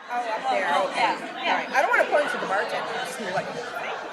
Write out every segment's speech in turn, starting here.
Oh, up there. Okay. All right. I don't want to point to the bartender. Just be like, thank you.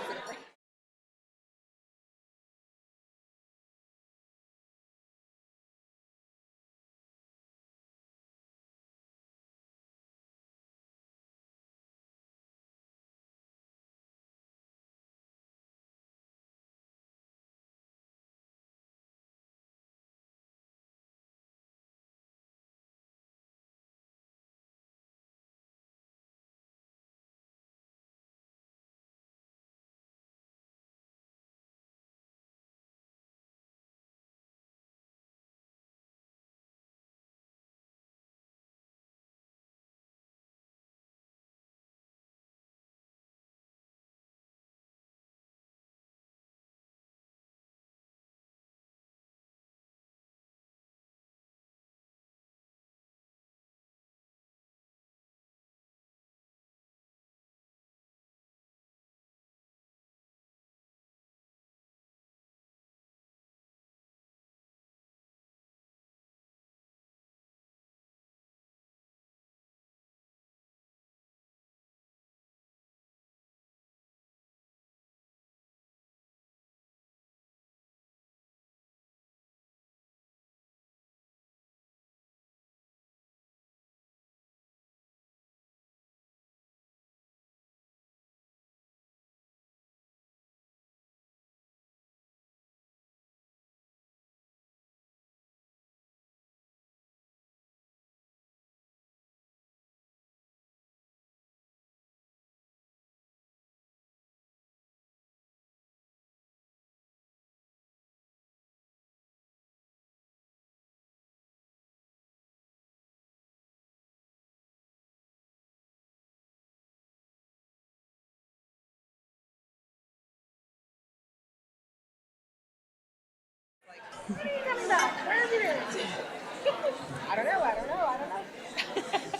I don't know.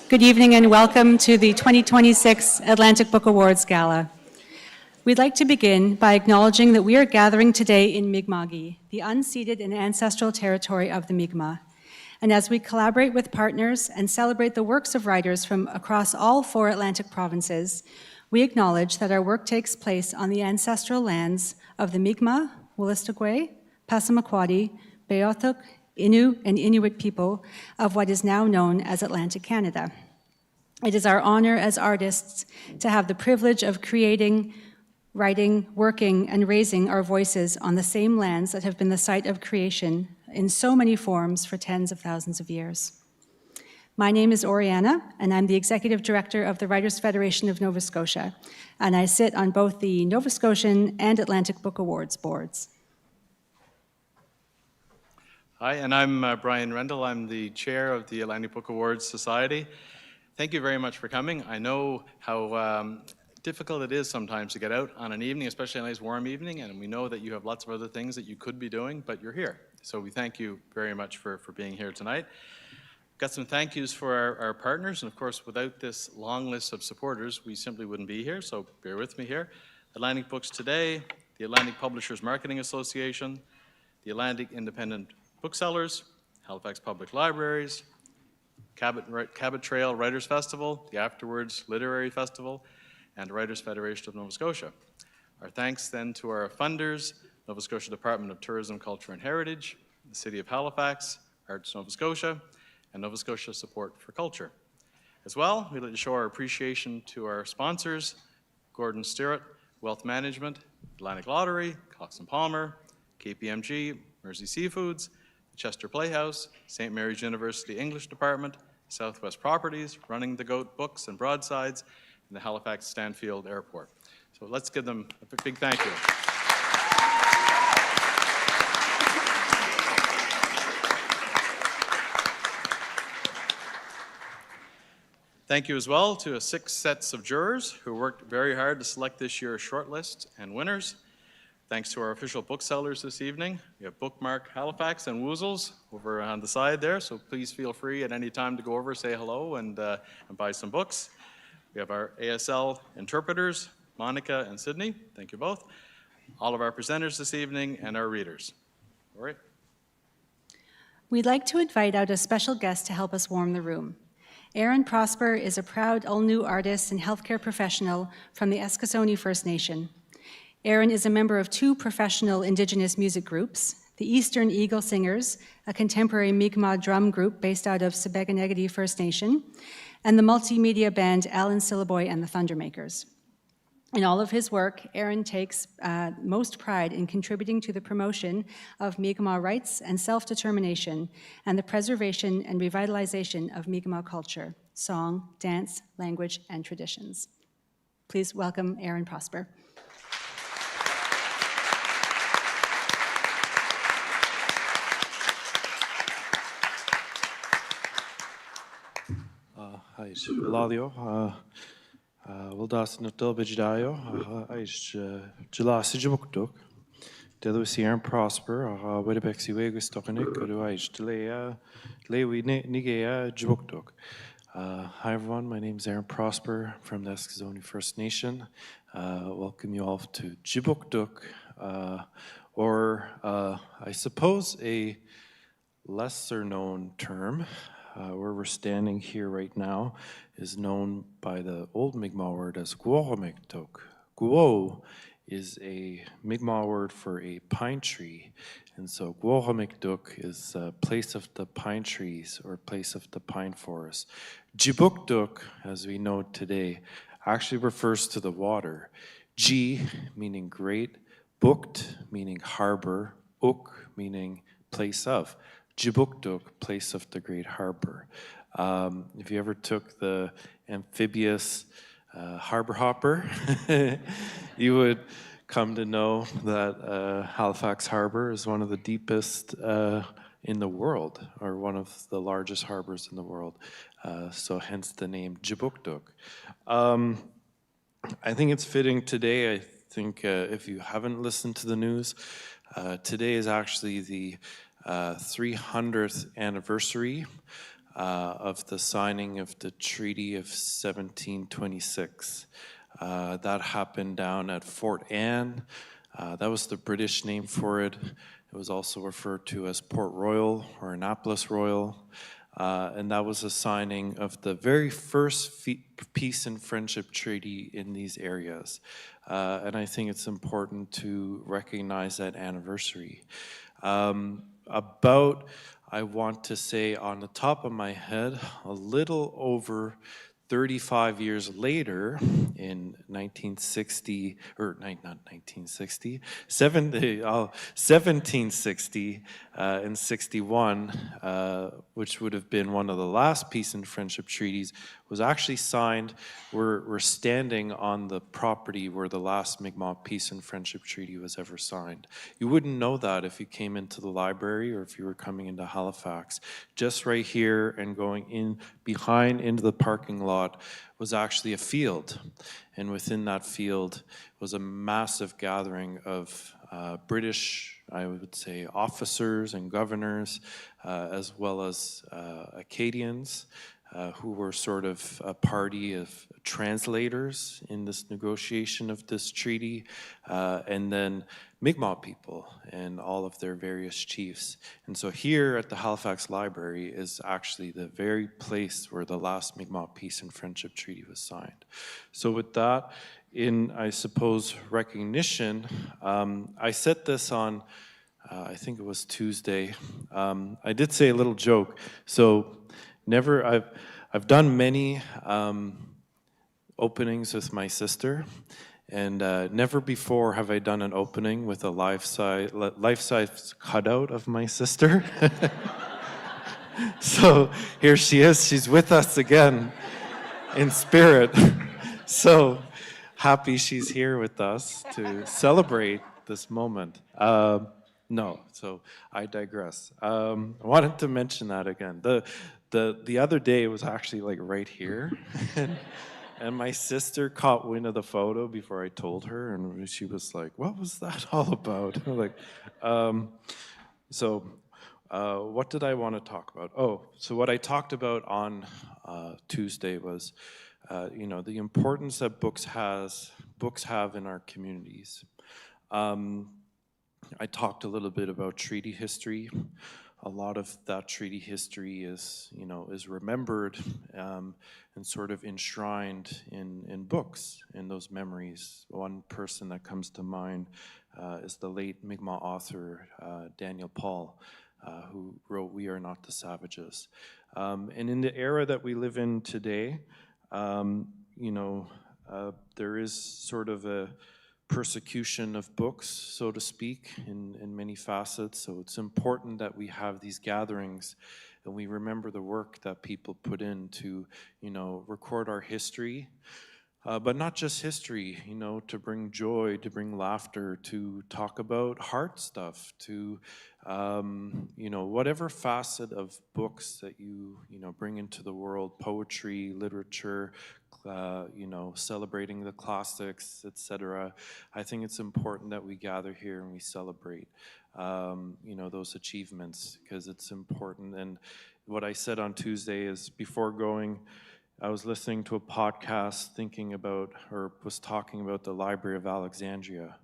Good evening and welcome to the 2026 Atlantic Book Awards Gala. We'd like to begin by acknowledging that we are gathering today in Mi'kma'ki, the unceded and ancestral territory of the Mi'kmaq. And as we collaborate with partners and celebrate the works of writers from across all 4 Atlantic provinces, we acknowledge that our work takes place on the ancestral lands of the Mi'kmaq, Wolastoqey, Passamaquoddy, Beothuk, Innu, and Inuit people of what is now known as Atlantic Canada. It is our honor as artists to have the privilege of creating, writing, working, and raising our voices on the same lands that have been the site of creation in so many forms for tens of thousands of years. My name is Oriana, and I'm the Executive Director of the Writers' Federation of Nova Scotia, and I sit on both the Nova Scotian and Atlantic Book Awards boards. Hi, and I'm Brian Raddall. I'm the chair of the Atlantic Book Awards Society. Thank you very much for coming. I know how difficult it is sometimes to get out on an evening, especially a nice warm evening, and we know that you have lots of other things that you could be doing, but you're here. So we thank you very much for being here tonight. Got some thank yous for our partners, and of course, without this long list of supporters, we simply wouldn't be here, so bear with me here. Atlantic Books Today, the Atlantic Publishers Marketing Association, the Atlantic Independent Booksellers, Halifax Public Libraries, Cabot Trail Writers Festival, the Afterwards Literary Festival, and the Writers Federation of Nova Scotia. Our thanks then to our funders, Nova Scotia Department of Tourism, Culture and Heritage, the City of Halifax, Arts Nova Scotia, and Nova Scotia Support for Culture. As well, we'd like to show our appreciation to our sponsors, Gordon Stewart, Wealth Management, Atlantic Lottery, Cox & Palmer, KPMG, Mersey Seafoods, Chester Playhouse, St. Mary's University English Department, Southwest Properties, Running the Goat Books and Broadsides, and the Halifax Stanfield Airport. So let's give them a big thank you. Thank you as well to 6 sets of jurors who worked very hard to select this year's shortlist and winners. Thanks to our official booksellers this evening. We have Bookmark Halifax and Woozles over on the side there, so please feel free at any time to go over, say hello, and buy some books. We have our ASL interpreters, Monica and Sydney. Thank you both. All of our presenters this evening and our readers. All right. We'd like to invite out a special guest to help us warm the room. Aaron Prosper is a proud Ulnu artist and healthcare professional from the Eskasoni First Nation. Aaron is a member of two professional Indigenous music groups, the Eastern Eagle Singers, a contemporary Mi'kmaq drum group based out of Sebeganegedy First Nation, and the multimedia band Alan Syllaboy and the Thundermakers. In all of his work, Aaron takes most pride in contributing to the promotion of Mi'kmaq rights and self-determination and the preservation and revitalization of Mi'kmaq culture, song, dance, language, and traditions. Please welcome Aaron Prosper. Hi, Eladio. Wildas no Dilbijdayo, Aish Jelasi Jabukduk, Delusi Aaron Prosper, Widabexi Wegus Tokanik, or Aish Lewi Nigea Jabukduk. Hi everyone, my name is Aaron Prosper from the Eskasoni First Nation. Welcome you all to Jibukduk, or I suppose a lesser known term. Where we're standing here right now is known by the old Mi'kmaq word as Guohomektok. Guo is a Mi'kmaq word for a pine tree, and so Guohomektok is a place of the pine trees or place of the pine forest. Jibukduk, as we know today, actually refers to the water. Ji meaning great, bukt meaning harbor, uk meaning place of. Jibukduk, place of the Great Harbor. If you ever took the amphibious harbor hopper, you would come to know that Halifax Harbor is one of the deepest in the world, or one of the largest harbors in the world. So hence the name Jibukduk. I think it's fitting today. I think if you haven't listened to the news, today is actually the 300th anniversary of the signing of the Treaty of 1726. That happened down at Fort Anne. That was the British name for it. It was also referred to as Port Royal or Annapolis Royal. And that was a signing of the very first peace and friendship treaty in these areas. And I think it's important to recognize that anniversary. I want to say on the top of my head, a little over 35 years later, in 1960, or not 1960, 1760 and 61, which would have been one of the last peace and friendship treaties, was actually signed. We're standing on the property where the last Mi'kmaq peace and friendship treaty was ever signed. You wouldn't know that if you came into the library or if you were coming into Halifax. Just right here and going in behind into the parking lot was actually a field. And within that field was a massive gathering of British, I would say, officers and governors, as well as Acadians, who were sort of a party of translators in this negotiation of this treaty, and then Mi'kmaq people and all of their various chiefs. And so here at the Halifax Library is actually the very place where the last Mi'kmaq Peace and Friendship Treaty was signed. So with that, in, I suppose, recognition, I set this on, I think it was Tuesday. I did say a little joke. So I've done many openings with my sister, and never before have I done an opening with a life-size cutout of my sister. So here she is. She's with us again in spirit. So happy she's here with us to celebrate this moment. No, so I digress. I wanted to mention that again. The other day it was actually like right here, and my sister caught wind of the photo before I told her, and she was like, "What was that all about?" I'm like, what did I want to talk about? Oh, so what I talked about on Tuesday was, the importance that books have in our communities. I talked a little bit about treaty history, a lot of that treaty history is, is remembered and sort of enshrined in books, in those memories. One person that comes to mind is the late Mi'kmaq author Daniel Paul, who wrote "We Are Not the Savages." And in the era that we live in today, there is sort of a persecution of books, so to speak, in many facets. So it's important that we have these gatherings and we remember the work that people put in to, record our history. But not just history, to bring joy, to bring laughter, to talk about hard stuff, to, whatever facet of books that you bring into the world, poetry, literature, celebrating the classics, etc. I think it's important that we gather here and we celebrate, those achievements, because it's important. And what I said on Tuesday is, before going, I was listening to a podcast was talking about the Library of Alexandria.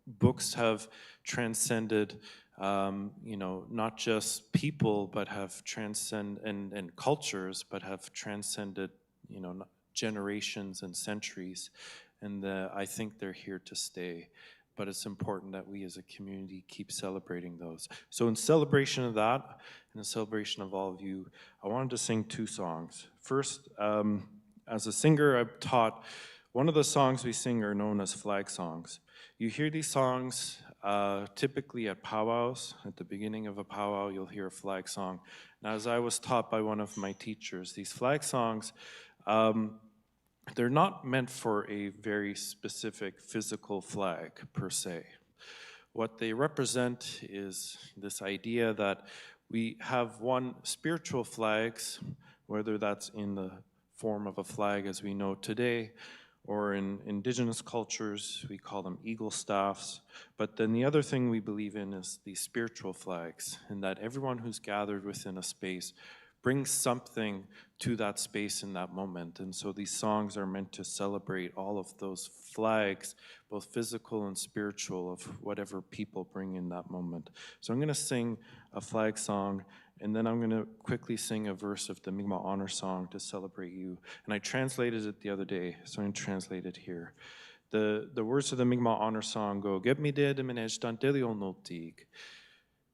Books have transcended, not just people, but have and cultures, but have transcended, generations and centuries. And I think they're here to stay. But it's important that we as a community keep celebrating those. So in celebration of that, and in celebration of all of you, I wanted to sing two songs. First, as a singer, I've taught, one of the songs we sing are known as flag songs. You hear these songs typically at powwows. At the beginning of a powwow, you'll hear a flag song. Now, as I was taught by one of my teachers, these flag songs, they're not meant for a very specific physical flag per se. What they represent is this idea that we have one spiritual flags, whether that's in the form of a flag as we know today, or in indigenous cultures, we call them eagle staffs. But then the other thing we believe in is these spiritual flags, and that everyone who's gathered within a space brings something to that space in that moment. And so these songs are meant to celebrate all of those flags, both physical and spiritual, of whatever people bring in that moment. So I'm gonna sing a flag song, and then I'm gonna quickly sing a verse of the Mi'kmaq Honor Song to celebrate you. And I translated it the other day, so I'm gonna translate it here. The words of the Mi'kmaq Honor Song go, "Get me dead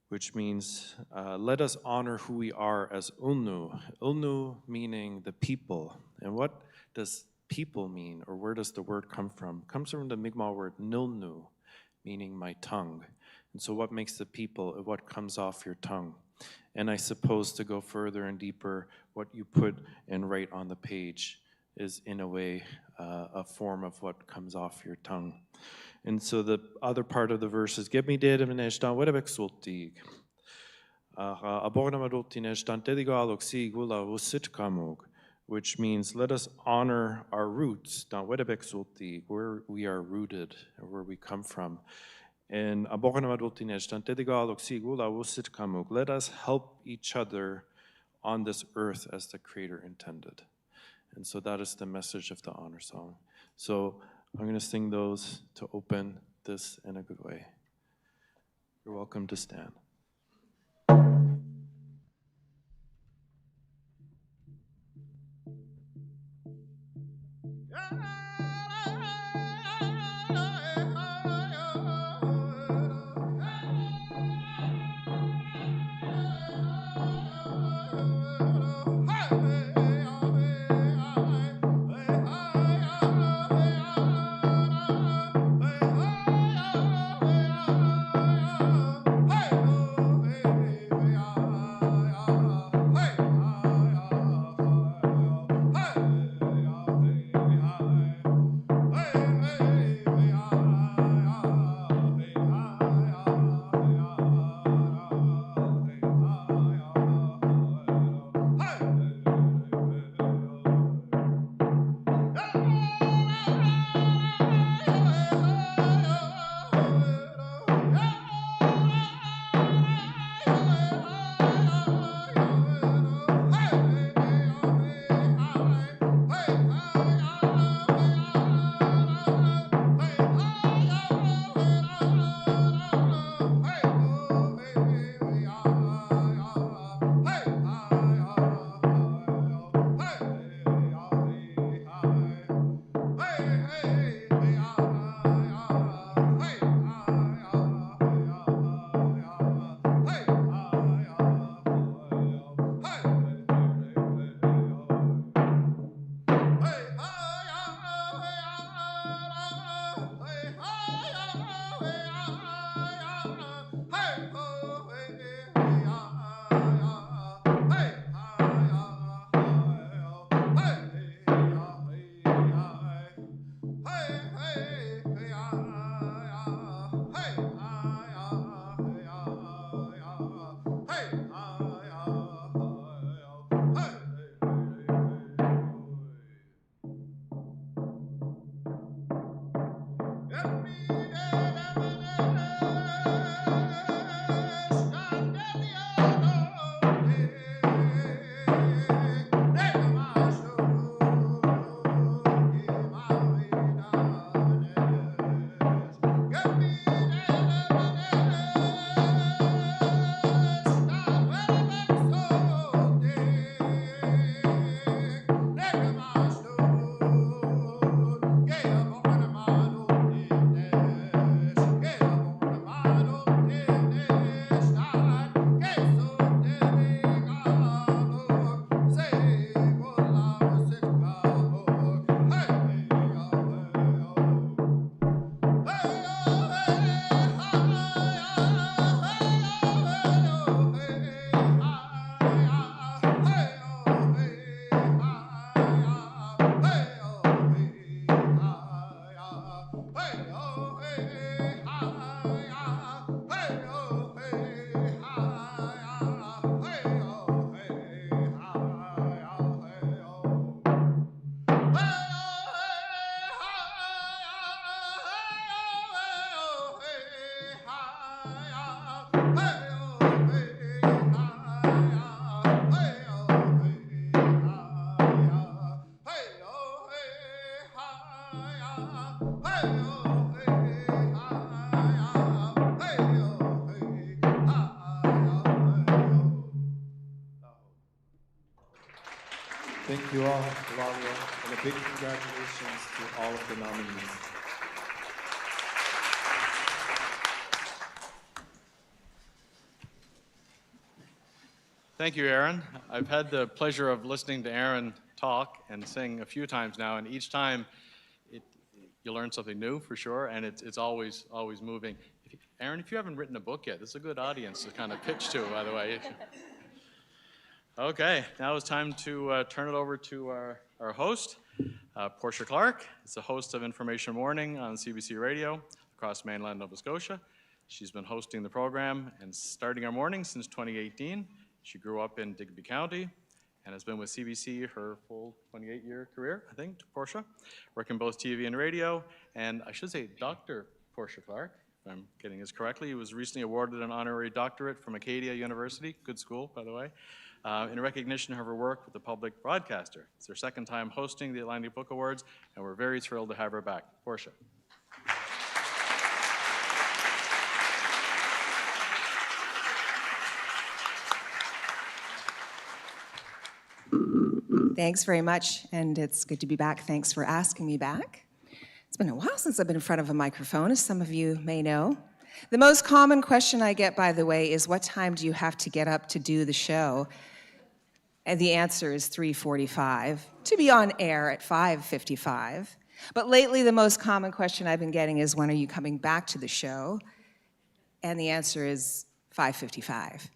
which means, let us honor who we are as Ulnu. Ulnu meaning the people. And what does people mean, or where does the word come from? It comes from the Mi'kmaq word nilnu, meaning my tongue. And so what makes the people, what comes off your tongue? And I suppose, to go further and deeper, what you put and write on the page is in a way a form of what comes off your tongue. And so the other part of the verse is, "Get me dead in Eshtan Wedebek Sultig. Which means, let us honor our roots, where we are rooted, or where we come from. And let us help each other on this earth as the Creator intended." And so that is the message of the honor song. So I'm going to sing those to open this in a good way. You're welcome to stand. Hey! Thank you all, Lalia, and a big congratulations to all of the nominees. Thank you, Aaron. I've had the pleasure of listening to Aaron talk and sing a few times now, and each time you learn something new for sure, and it's always moving. Aaron, if you haven't written a book yet, this is a good audience to kind of pitch to, by the way. Okay, now it's time to turn it over to our host, Portia Clark. It's the host of Information Morning on CBC Radio across mainland Nova Scotia. She's been hosting the program and starting our morning since 2018. She grew up in Digby County and has been with CBC her full 28-year career, I think, Portia, working both TV and radio. And I should say Dr. Portia Clark, if I'm getting this correctly, was recently awarded an honorary doctorate from Acadia University, good school, by the way, in recognition of her work with the public broadcaster. It's her second time hosting the Atlantic Book Awards, and we're very thrilled to have her back. Portia. Thanks very much, and it's good to be back. Thanks for asking me back. It's been a while since I've been in front of a microphone, as some of you may know. The most common question I get, by the way, is what time do you have to get up to do the show? And the answer is 3:45, to be on air at 5:55. But lately, the most common question I've been getting is, when are you coming back to the show? And the answer is 5:55.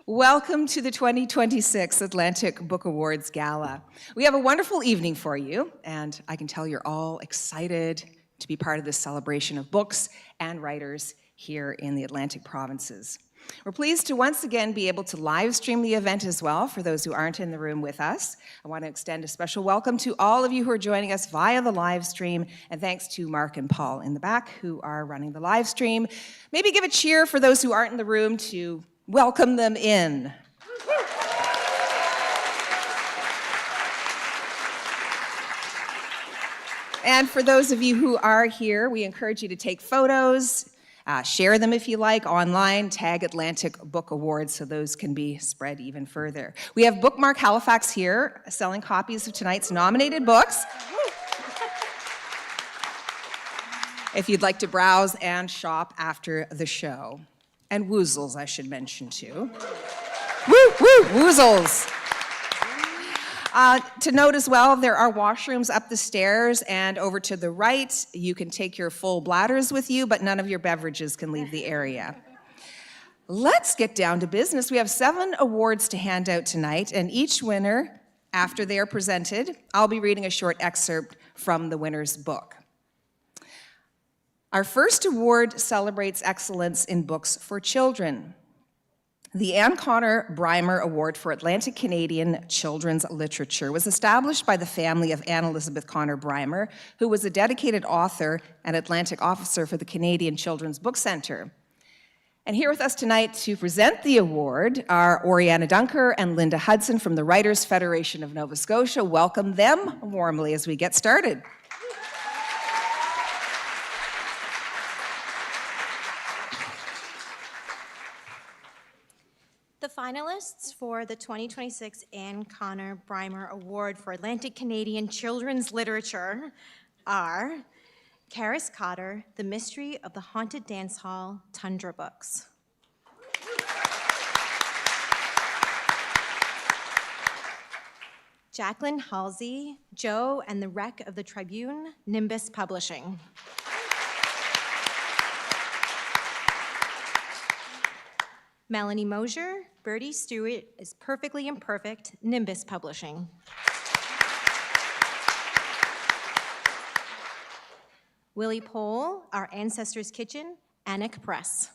Welcome to the 2026 Atlantic Book Awards Gala. We have a wonderful evening for you, and I can tell you're all excited to be part of this celebration of books and writers here in the Atlantic provinces. We're pleased to once again be able to live stream the event as well for those who aren't in the room with us. I want to extend a special welcome to all of you who are joining us via the live stream, and thanks to Mark and Paul in the back who are running the live stream. Maybe give a cheer for those who aren't in the room to welcome them in. And for those of you who are here, we encourage you to take photos, share them if you like online, tag Atlantic Book Awards so those can be spread even further. We have Bookmark Halifax here selling copies of tonight's nominated books. If you'd like to browse and shop after the show. And woozles, I should mention too. Woo, woo, woozles. To note as well, there are washrooms up the stairs and over to the right. You can take your full bladders with you, but none of your beverages can leave the area. Let's get down to business. We have 7 awards to hand out tonight, and each winner, after they are presented, I'll be reading a short excerpt from the winner's book. Our first award celebrates excellence in books for children. The Anne Connor Brymer Award for Atlantic Canadian Children's Literature was established by the family of Anne Elizabeth Connor Brymer, who was a dedicated author and Atlantic officer for the Canadian Children's Book Centre. And here with us tonight to present the award are Oriana Dunker and Linda Hudson from the Writers' Federation of Nova Scotia. Welcome them warmly as we get started. The finalists for the 2026 Anne Connor Brymer Award for Atlantic Canadian Children's Literature are Karis Cotter, The Mystery of the Haunted Dance Hall, Tundra Books. Jacqueline Halsey, Joe and the Wreck of the Tribune, Nimbus Publishing. Melanie Mosier, Bertie Stewart is Perfectly Imperfect, Nimbus Publishing. Willie Pohl, Our Ancestors' Kitchen, Anik Press.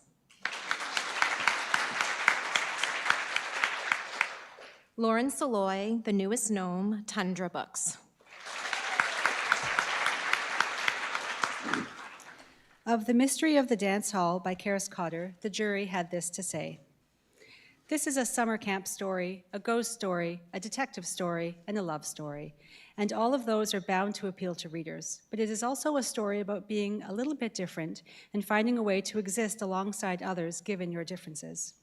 Lauren Saloy, The Newest Gnome, Tundra Books. Of The Mystery of the Dance Hall by Karis Cotter, the jury had this to say. This is a summer camp story, a ghost story, a detective story, and a love story. And all of those are bound to appeal to readers. But it is also a story about being a little bit different and finding a way to exist alongside others given your differences.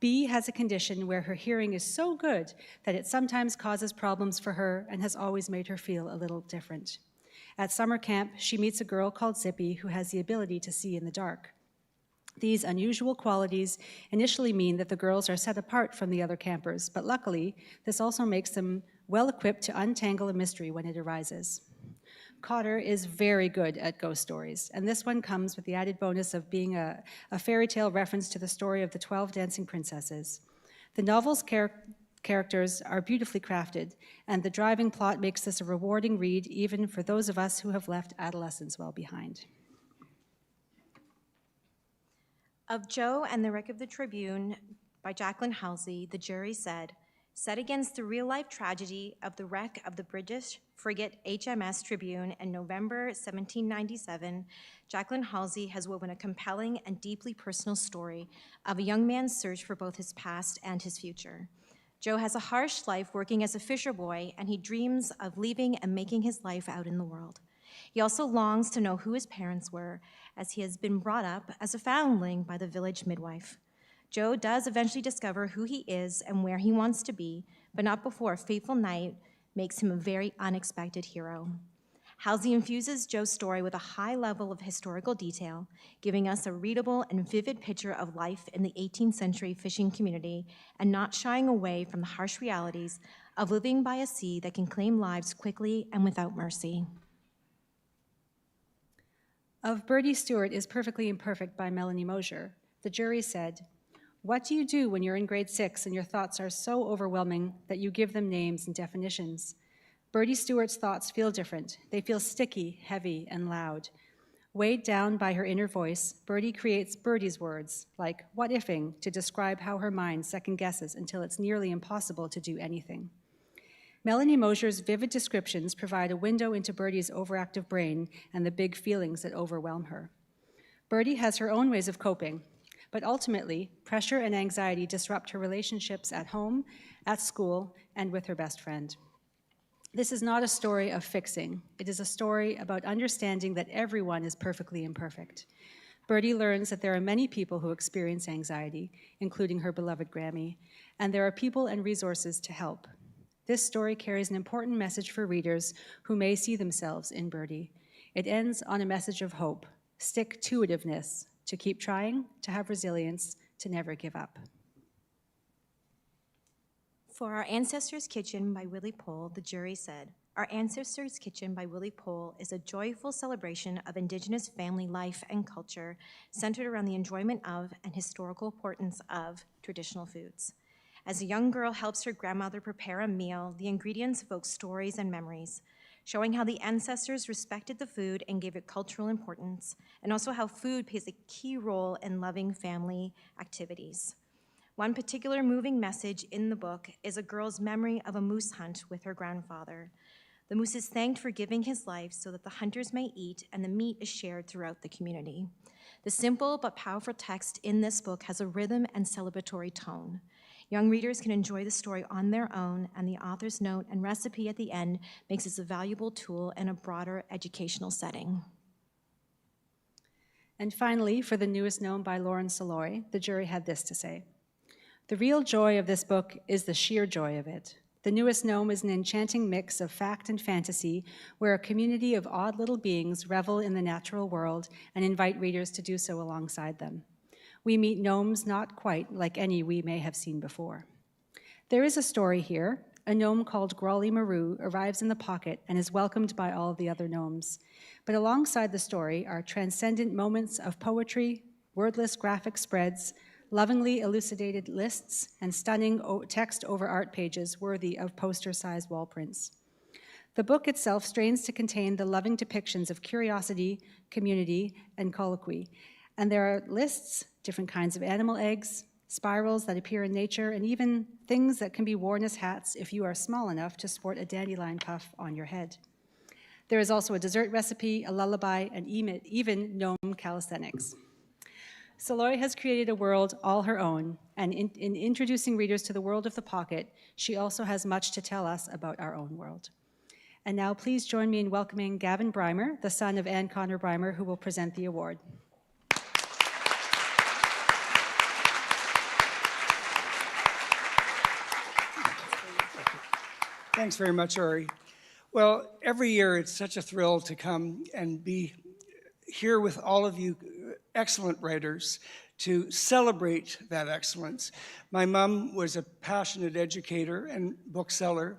Bea has a condition where her hearing is so good that it sometimes causes problems for her and has always made her feel a little different. At summer camp, she meets a girl called Zippy who has the ability to see in the dark. These unusual qualities initially mean that the girls are set apart from the other campers, but luckily, this also makes them well-equipped to untangle a mystery when it arises. Cotter is very good at ghost stories, and this one comes with the added bonus of being a fairy tale reference to the story of the 12 dancing princesses. The novel's characters are beautifully crafted, and the driving plot makes this a rewarding read even for those of us who have left adolescence well behind. Of Joe and the Wreck of the Tribune by Jacqueline Halsey, the jury said, set against the real-life tragedy of the wreck of the British frigate HMS Tribune in November 1797, Jacqueline Halsey has woven a compelling and deeply personal story of a young man's search for both his past and his future. Joe has a harsh life working as a fisher boy, and he dreams of leaving and making his life out in the world. He also longs to know who his parents were, as he has been brought up as a foundling by the village midwife. Joe does eventually discover who he is and where he wants to be, but not before a fateful night makes him a very unexpected hero. Halsey infuses Joe's story with a high level of historical detail, giving us a readable and vivid picture of life in the 18th century fishing community and not shying away from the harsh realities of living by a sea that can claim lives quickly and without mercy. Of Bertie Stewart is Perfectly Imperfect by Melanie Mosier, the jury said, what do you do when you're in grade 6 and your thoughts are so overwhelming that you give them names and definitions? Bertie Stewart's thoughts feel different. They feel sticky, heavy, and loud. Weighed down by her inner voice, Bertie creates Bertie's words, like what-ifing, to describe how her mind second-guesses until it's nearly impossible to do anything. Melanie Mosier's vivid descriptions provide a window into Bertie's overactive brain and the big feelings that overwhelm her. Bertie has her own ways of coping, but ultimately, pressure and anxiety disrupt her relationships at home, at school, and with her best friend. This is not a story of fixing. It is a story about understanding that everyone is perfectly imperfect. Bertie learns that there are many people who experience anxiety, including her beloved Grammy, and there are people and resources to help. This story carries an important message for readers who may see themselves in Bertie. It ends on a message of hope, stick-to-itiveness, to keep trying, to have resilience, to never give up. For Our Ancestors' Kitchen by Willie Pole, the jury said, Our Ancestors' Kitchen by Willie Pole is a joyful celebration of Indigenous family life and culture centered around the enjoyment of and historical importance of traditional foods. As a young girl helps her grandmother prepare a meal, the ingredients evoke stories and memories, showing how the ancestors respected the food and gave it cultural importance, and also how food plays a key role in loving family activities. One particular moving message in the book is a girl's memory of a moose hunt with her grandfather. The moose is thanked for giving his life so that the hunters may eat, and the meat is shared throughout the community. The simple but powerful text in this book has a rhythm and celebratory tone. Young readers can enjoy the story on their own, and the author's note and recipe at the end makes this a valuable tool in a broader educational setting. And finally, for the newest gnome by Lauren Saloy, the jury had this to say. The real joy of this book is the sheer joy of it. The newest gnome is an enchanting mix of fact and fantasy where a community of odd little beings revel in the natural world and invite readers to do so alongside them. We meet gnomes not quite like any we may have seen before. There is a story here. A gnome called Grawly Maru arrives in the pocket and is welcomed by all the other gnomes. But alongside the story are transcendent moments of poetry, wordless graphic spreads, lovingly elucidated lists, and stunning text over art pages worthy of poster-sized wall prints. The book itself strains to contain the loving depictions of curiosity, community, and colloquy. And there are lists, different kinds of animal eggs, spirals that appear in nature, and even things that can be worn as hats if you are small enough to sport a dandelion puff on your head. There is also a dessert recipe, a lullaby, and even gnome calisthenics. Saloy has created a world all her own, and in introducing readers to the world of the pocket, she also has much to tell us about our own world. And now please join me in welcoming Gavin Brymer, the son of Anne Connor Brymer, who will present the award. Thanks very much, Ori. Well, every year it's such a thrill to come and be here with all of you excellent writers to celebrate that excellence. My mom was a passionate educator and bookseller,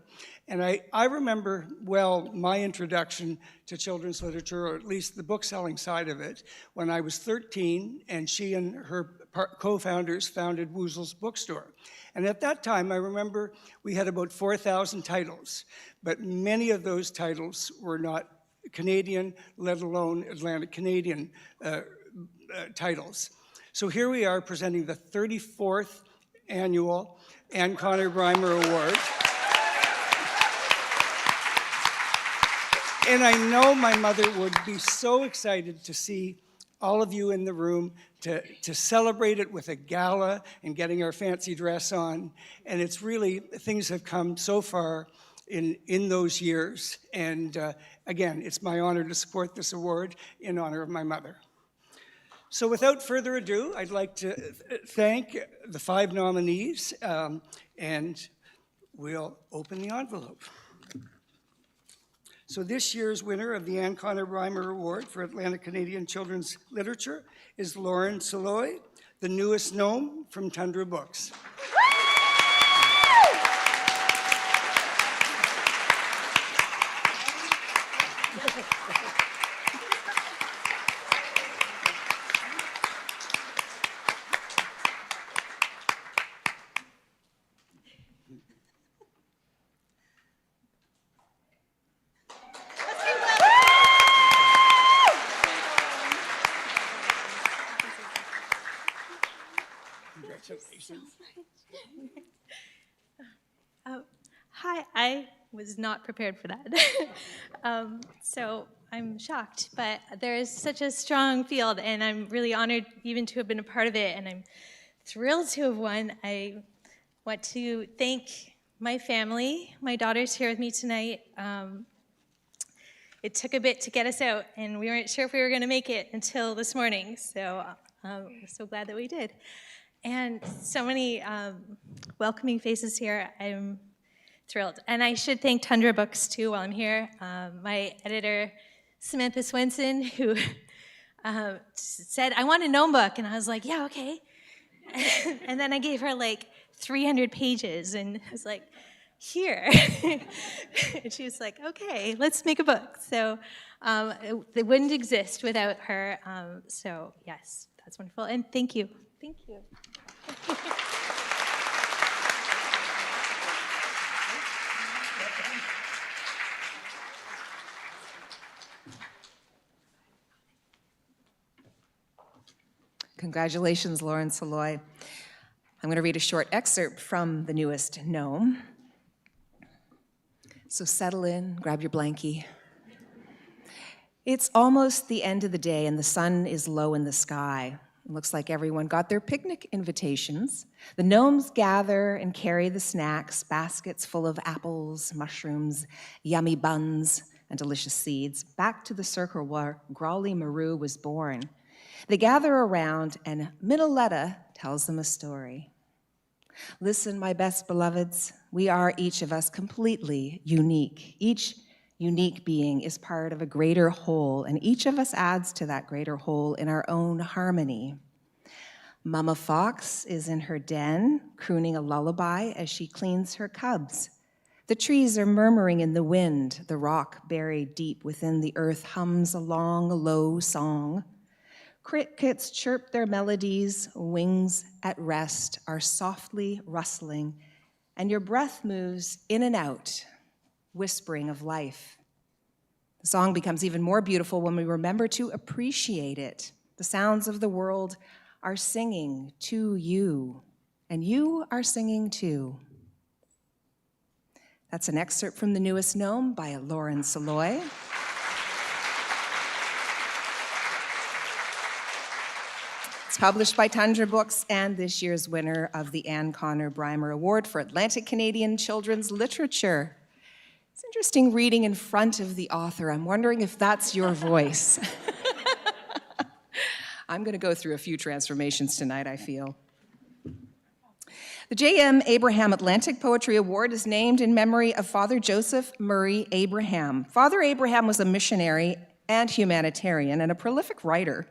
and I remember well my introduction to children's literature, or at least the bookselling side of it, when I was 13, and she and her co-founders founded Woozle's Bookstore. And at that time, I remember we had about 4,000 titles, but many of those titles were not Canadian, let alone Atlantic Canadian titles. So here we are presenting the 34th annual Anne Connor Brymer Award. And I know my mother would be so excited to see all of you in the room to celebrate it with a gala and getting our fancy dress on. And it's really, things have come so far in those years. And again, it's my honor to support this award in honor of my mother. So without further ado, I'd like to thank the 5 nominees, and we'll open the envelope. So this year's winner of the Anne Connor Brymer Award for Atlantic Canadian Children's Literature is Lauren Saloy, the newest gnome from Tundra Books. Congratulations. Hi, I was not prepared for that. So I'm shocked, but there is such a strong field, and I'm really honored even to have been a part of it, and I'm thrilled to have won. I want to thank my family. My daughter's here with me tonight. It took a bit to get us out, and we weren't sure if we were going to make it until this morning, so I'm so glad that we did. And so many welcoming faces here. I'm thrilled. And I should thank Tundra Books, too, while I'm here. My editor, Samantha Swenson, who said, I want a gnome book. And I was like, yeah, okay. And then I gave her like 300 pages, and I was like, here. And she was like, okay, let's make a book. So it wouldn't exist without her. So yes, that's wonderful. And thank you. Thank you. Congratulations, Lauren Saloy. I'm going to read a short excerpt from The Newest Gnome. So settle in, grab your blankie. It's almost the end of the day and the sun is low in the sky. It looks like everyone got their picnic invitations. The gnomes gather and carry the snacks, baskets full of apples, mushrooms, yummy buns, and delicious seeds, back to the circle where Grawly Maru was born. They gather around, and Minoletta tells them a story. Listen, my best beloveds, we are each of us completely unique. Each unique being is part of a greater whole, and each of us adds to that greater whole in our own harmony. Mama Fox is in her den, crooning a lullaby as she cleans her cubs. The trees are murmuring in the wind. The rock buried deep within the earth hums a long, low song. Crickets chirp their melodies, wings at rest are softly rustling, and your breath moves in and out, whispering of life. The song becomes even more beautiful when we remember to appreciate it. The sounds of the world are singing to you, and you are singing too. That's an excerpt from The Newest Gnome by Lauren Saloy. It's published by Tundra Books and this year's winner of the Anne Connor Brymer Award for Atlantic Canadian Children's Literature. It's interesting reading in front of the author. I'm wondering if that's your voice. I'm going to go through a few transformations tonight, I feel. The J.M. Abraham Atlantic Poetry Award is named in memory of Father Joseph Murray Abraham. Father Abraham was a missionary and humanitarian and a prolific writer.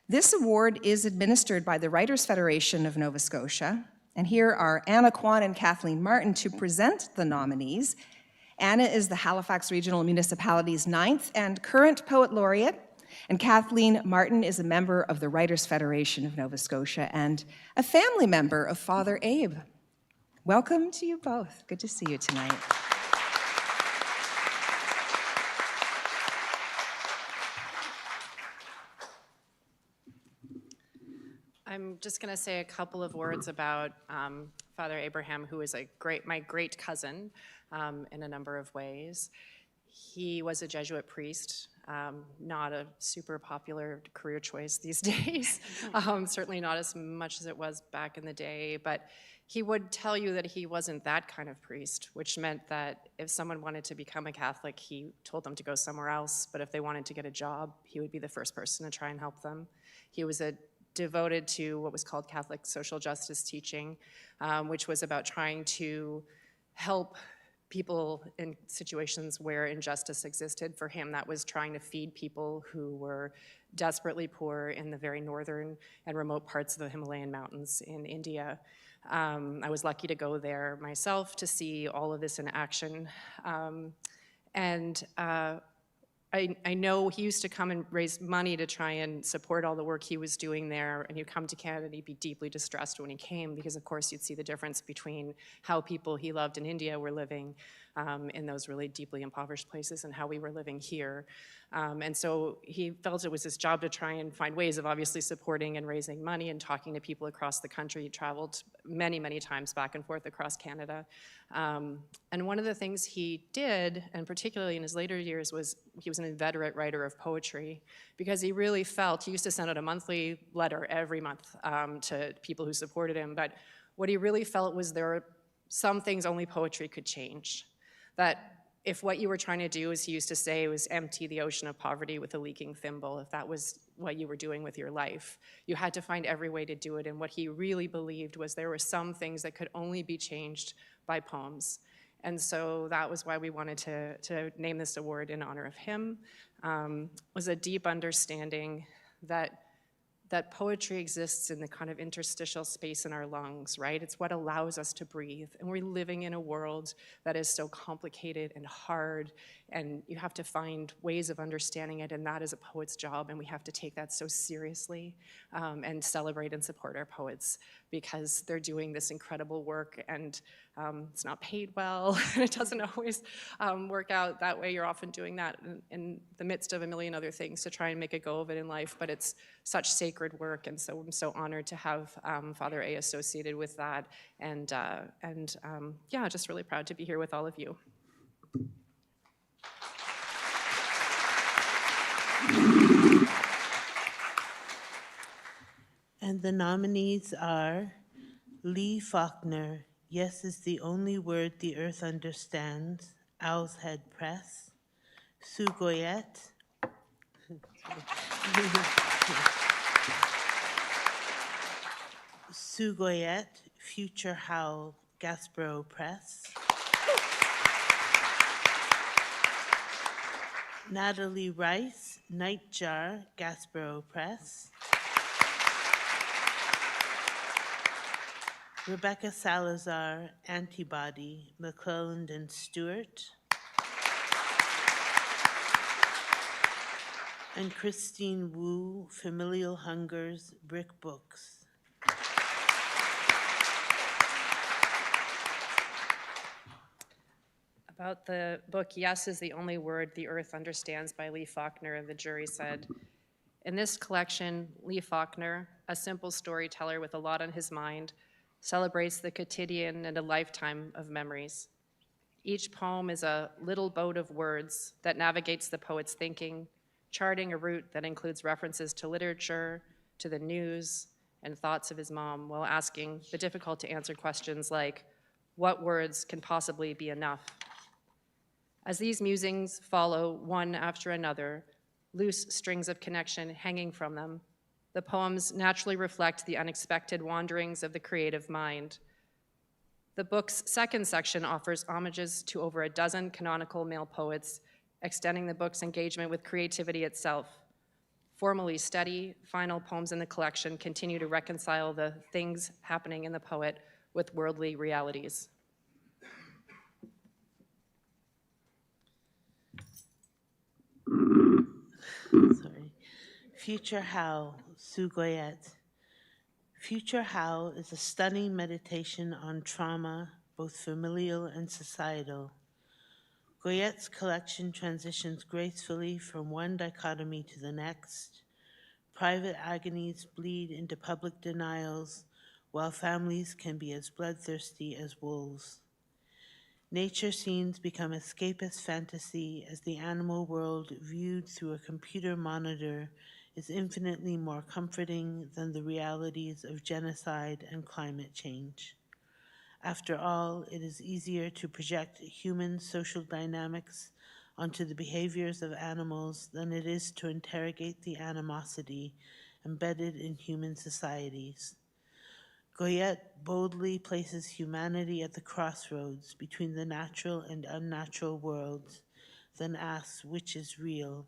This award is administered by the Writers' Federation of Nova Scotia, and here are Anna Kwan and Kathleen Martin to present the nominees. Anna is the Halifax Regional Municipality's 9th and current Poet Laureate, and Kathleen Martin is a member of the Writers' Federation of Nova Scotia and a family member of Father Abe. Welcome to you both. Good to see you tonight. I'm just going to say a couple of words about Father Abraham, who is my great cousin in a number of ways. He was a Jesuit priest, not a super popular career choice these days, certainly not as much as it was back in the day, but he would tell you that he wasn't that kind of priest, which meant that if someone wanted to become a Catholic, he told them to go somewhere else, but if they wanted to get a job, he would be the first person to try and help them. He was devoted to what was called Catholic social justice teaching, which was about trying to help people in situations where injustice existed. For him, that was trying to feed people who were desperately poor in the very northern and remote parts of the Himalayan mountains in India. I was lucky to go there myself to see all of this in action. I know he used to come and raise money to try and support all the work he was doing there, and he'd come to Canada and he'd be deeply distressed when he came because, of course, you'd see the difference between how people he loved in India were living in those really deeply impoverished places and how we were living here. And so he felt it was his job to try and find ways of obviously supporting and raising money and talking to people across the country. He traveled many, many times back and forth across Canada. And one of the things he did, and particularly in his later years, was he was an inveterate writer of poetry because he really felt, he used to send out a monthly letter every month to people who supported him, but what he really felt was there were some things only poetry could change. That if what you were trying to do, as he used to say, was empty the ocean of poverty with a leaking thimble, if that was what you were doing with your life, you had to find every way to do it. And what he really believed was there were some things that could only be changed by poems. And so that was why we wanted to name this award in honor of him. Was a deep understanding that poetry exists in the kind of interstitial space in our lungs, right? It's what allows us to breathe. And we're living in a world that is so complicated and hard, and you have to find ways of understanding it, and that is a poet's job, and we have to take that so seriously and celebrate and support our poets because they're doing this incredible work, and it's not paid well, and it doesn't always work out that way. You're often doing that in the midst of a million other things to try and make a go of it in life, but it's such sacred work, and so I'm so honored to have Father A associated with that, and yeah, just really proud to be here with all of you. And the nominees are Lee Faulkner, Yes is the Only Word the Earth Understands, Owl's Head Press, Sue Goyette, Sue Goyette, Future Howl, Gasbro Press, Natalie Rice, Nightjar, Gasbro Press, Rebecca Salazar, Antibody, McClelland and Stewart, and Christine Wu, Familial Hungers, Brick Books. About the book, Yes is the Only Word the Earth Understands by Lee Faulkner, the jury said, in this collection, Lee Faulkner, a simple storyteller with a lot on his mind, celebrates the quotidian and a lifetime of memories. Each poem is a little boat of words that navigates the poet's thinking, charting a route that includes references to literature, to the news, and thoughts of his mom, while asking the difficult to answer questions like, what words can possibly be enough? As these musings follow one after another, loose strings of connection hanging from them, the poems naturally reflect the unexpected wanderings of the creative mind, The book's second section offers homages to over a dozen canonical male poets, extending the book's engagement with creativity itself. Formally steady, final poems in the collection continue to reconcile the things happening in the poet with worldly realities. Sorry. Future How, Sue Goyette. Future How is a stunning meditation on trauma, both familial and societal. Goyette's collection transitions gracefully from one dichotomy to the next. Private agonies bleed into public denials, while families can be as bloodthirsty as wolves. Nature scenes become escapist fantasy as the animal world viewed through a computer monitor is infinitely more comforting than the realities of genocide and climate change. After all, it is easier to project human social dynamics onto the behaviors of animals than it is to interrogate the animosity embedded in human societies. Goyette boldly places humanity at the crossroads between the natural and unnatural worlds, then asks which is real.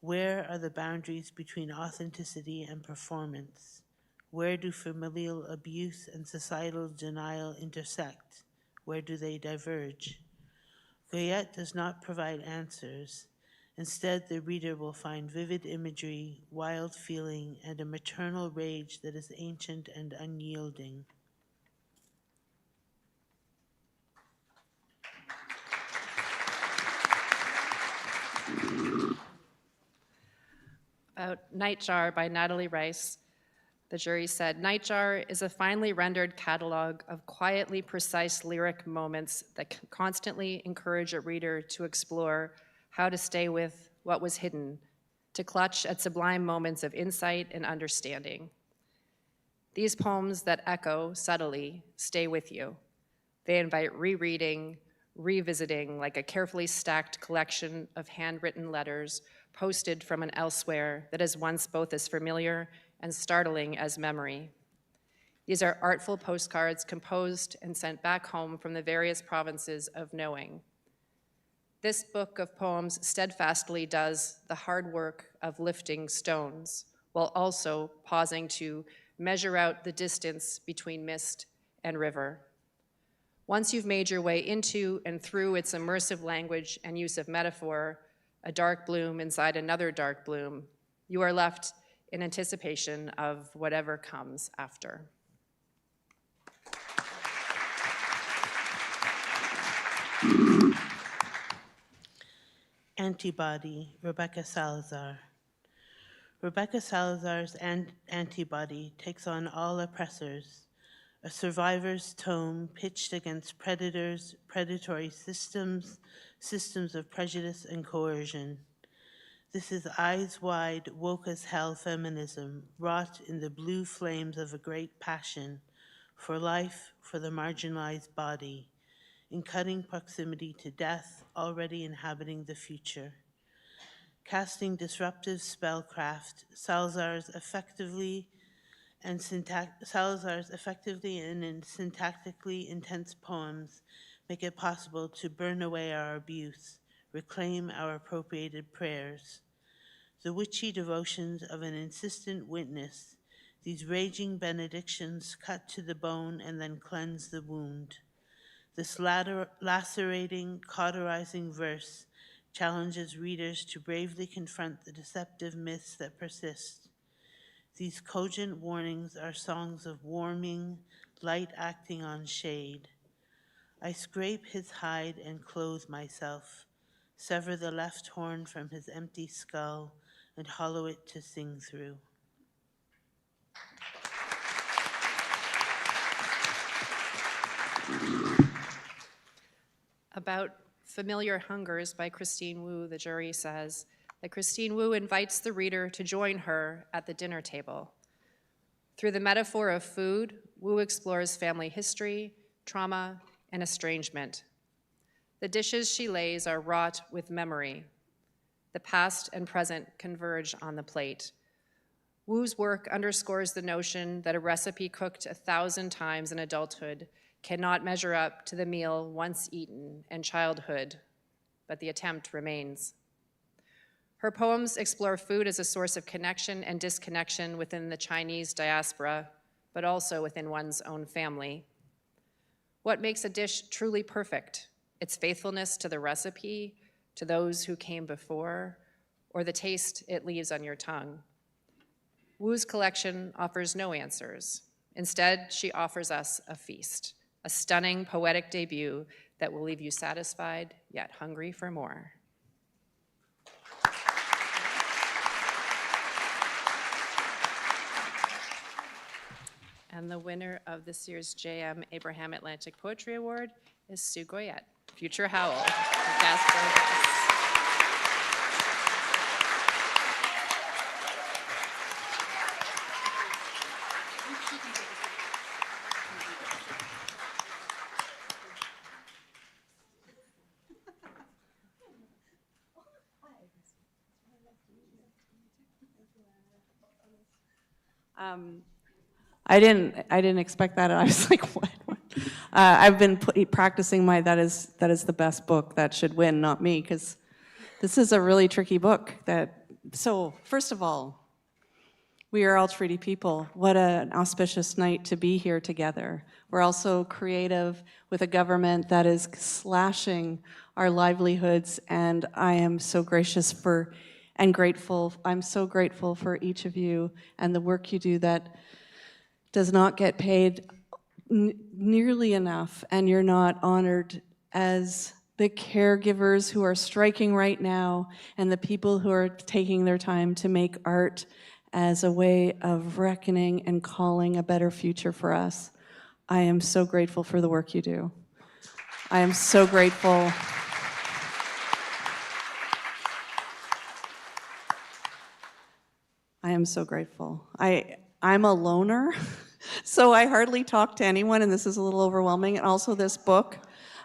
Where are the boundaries between authenticity and performance? Where do familial abuse and societal denial intersect? Where do they diverge? Goyette does not provide answers. Instead, the reader will find vivid imagery, wild feeling, and a maternal rage that is ancient and unyielding. About Nightjar by Natalie Rice, the jury said, Nightjar is a finely rendered catalog of quietly precise lyric moments that constantly encourage a reader to explore how to stay with what was hidden, to clutch at sublime moments of insight and understanding. These poems that echo subtly stay with you. They invite rereading, revisiting, like a carefully stacked collection of handwritten letters posted from an elsewhere that is once both as familiar and startling as memory. These are artful postcards composed and sent back home from the various provinces of knowing. This book of poems steadfastly does the hard work of lifting stones, while also pausing to measure out the distance between mist and river. Once you've made your way into and through its immersive language and use of metaphor, a dark bloom inside another dark bloom, you are left in anticipation of whatever comes after. Antibody, Rebecca Salazar. Rebecca Salazar's Antibody takes on all oppressors, a survivor's tome pitched against predators, predatory systems, systems of prejudice and coercion. This is eyes-wide, woke-as-hell feminism, wrought in the blue flames of a great passion for life, for the marginalized body, in cutting proximity to death already inhabiting the future. Casting disruptive spellcraft, Salazar's effectively and syntactically intense poems make it possible to burn away our abuse, reclaim our appropriated prayers. The witchy devotions of an insistent witness, these raging benedictions cut to the bone and then cleanse the wound. This lacerating, cauterizing verse challenges readers to bravely confront the deceptive myths that persist. These cogent warnings are songs of warming, light acting on shade. I scrape his hide and clothe myself, sever the left horn from his empty skull, and hollow it to sing through. About Familiar Hungers by Christine Wu, the jury says that Christine Wu invites the reader to join her at the dinner table. Through the metaphor of food, Wu explores family history, trauma, and estrangement. The dishes she lays are wrought with memory. The past and present converge on the plate. Wu's work underscores the notion that a recipe cooked 1,000 times in adulthood cannot measure up to the meal once eaten in childhood, but the attempt remains. Her poems explore food as a source of connection and disconnection within the Chinese diaspora, but also within one's own family. What makes a dish truly perfect? Its faithfulness to the recipe, to those who came before, or the taste it leaves on your tongue? Wu's collection offers no answers. Instead, she offers us a feast, a stunning poetic debut that will leave you satisfied yet hungry for more. And the winner of this year's J.M. Abraham Atlantic Poetry Award is Sue Goyette, Future Howell. I didn't expect that. I was like, what? I've been practicing my that is the best book that should win, not me, because this is a really tricky book. So first of all, we are all treaty people. What an auspicious night to be here together. We're also creative with a government that is slashing our livelihoods, and I am so gracious for and grateful. I'm so grateful for each of you and the work you do that does not get paid nearly enough, and you're not honored as the caregivers who are striking right now and the people who are taking their time to make art as a way of reckoning and calling a better future for us. I am so grateful for the work you do. I am so grateful. I am so grateful. I'm a loner, so I hardly talk to anyone, and this is a little overwhelming. And also this book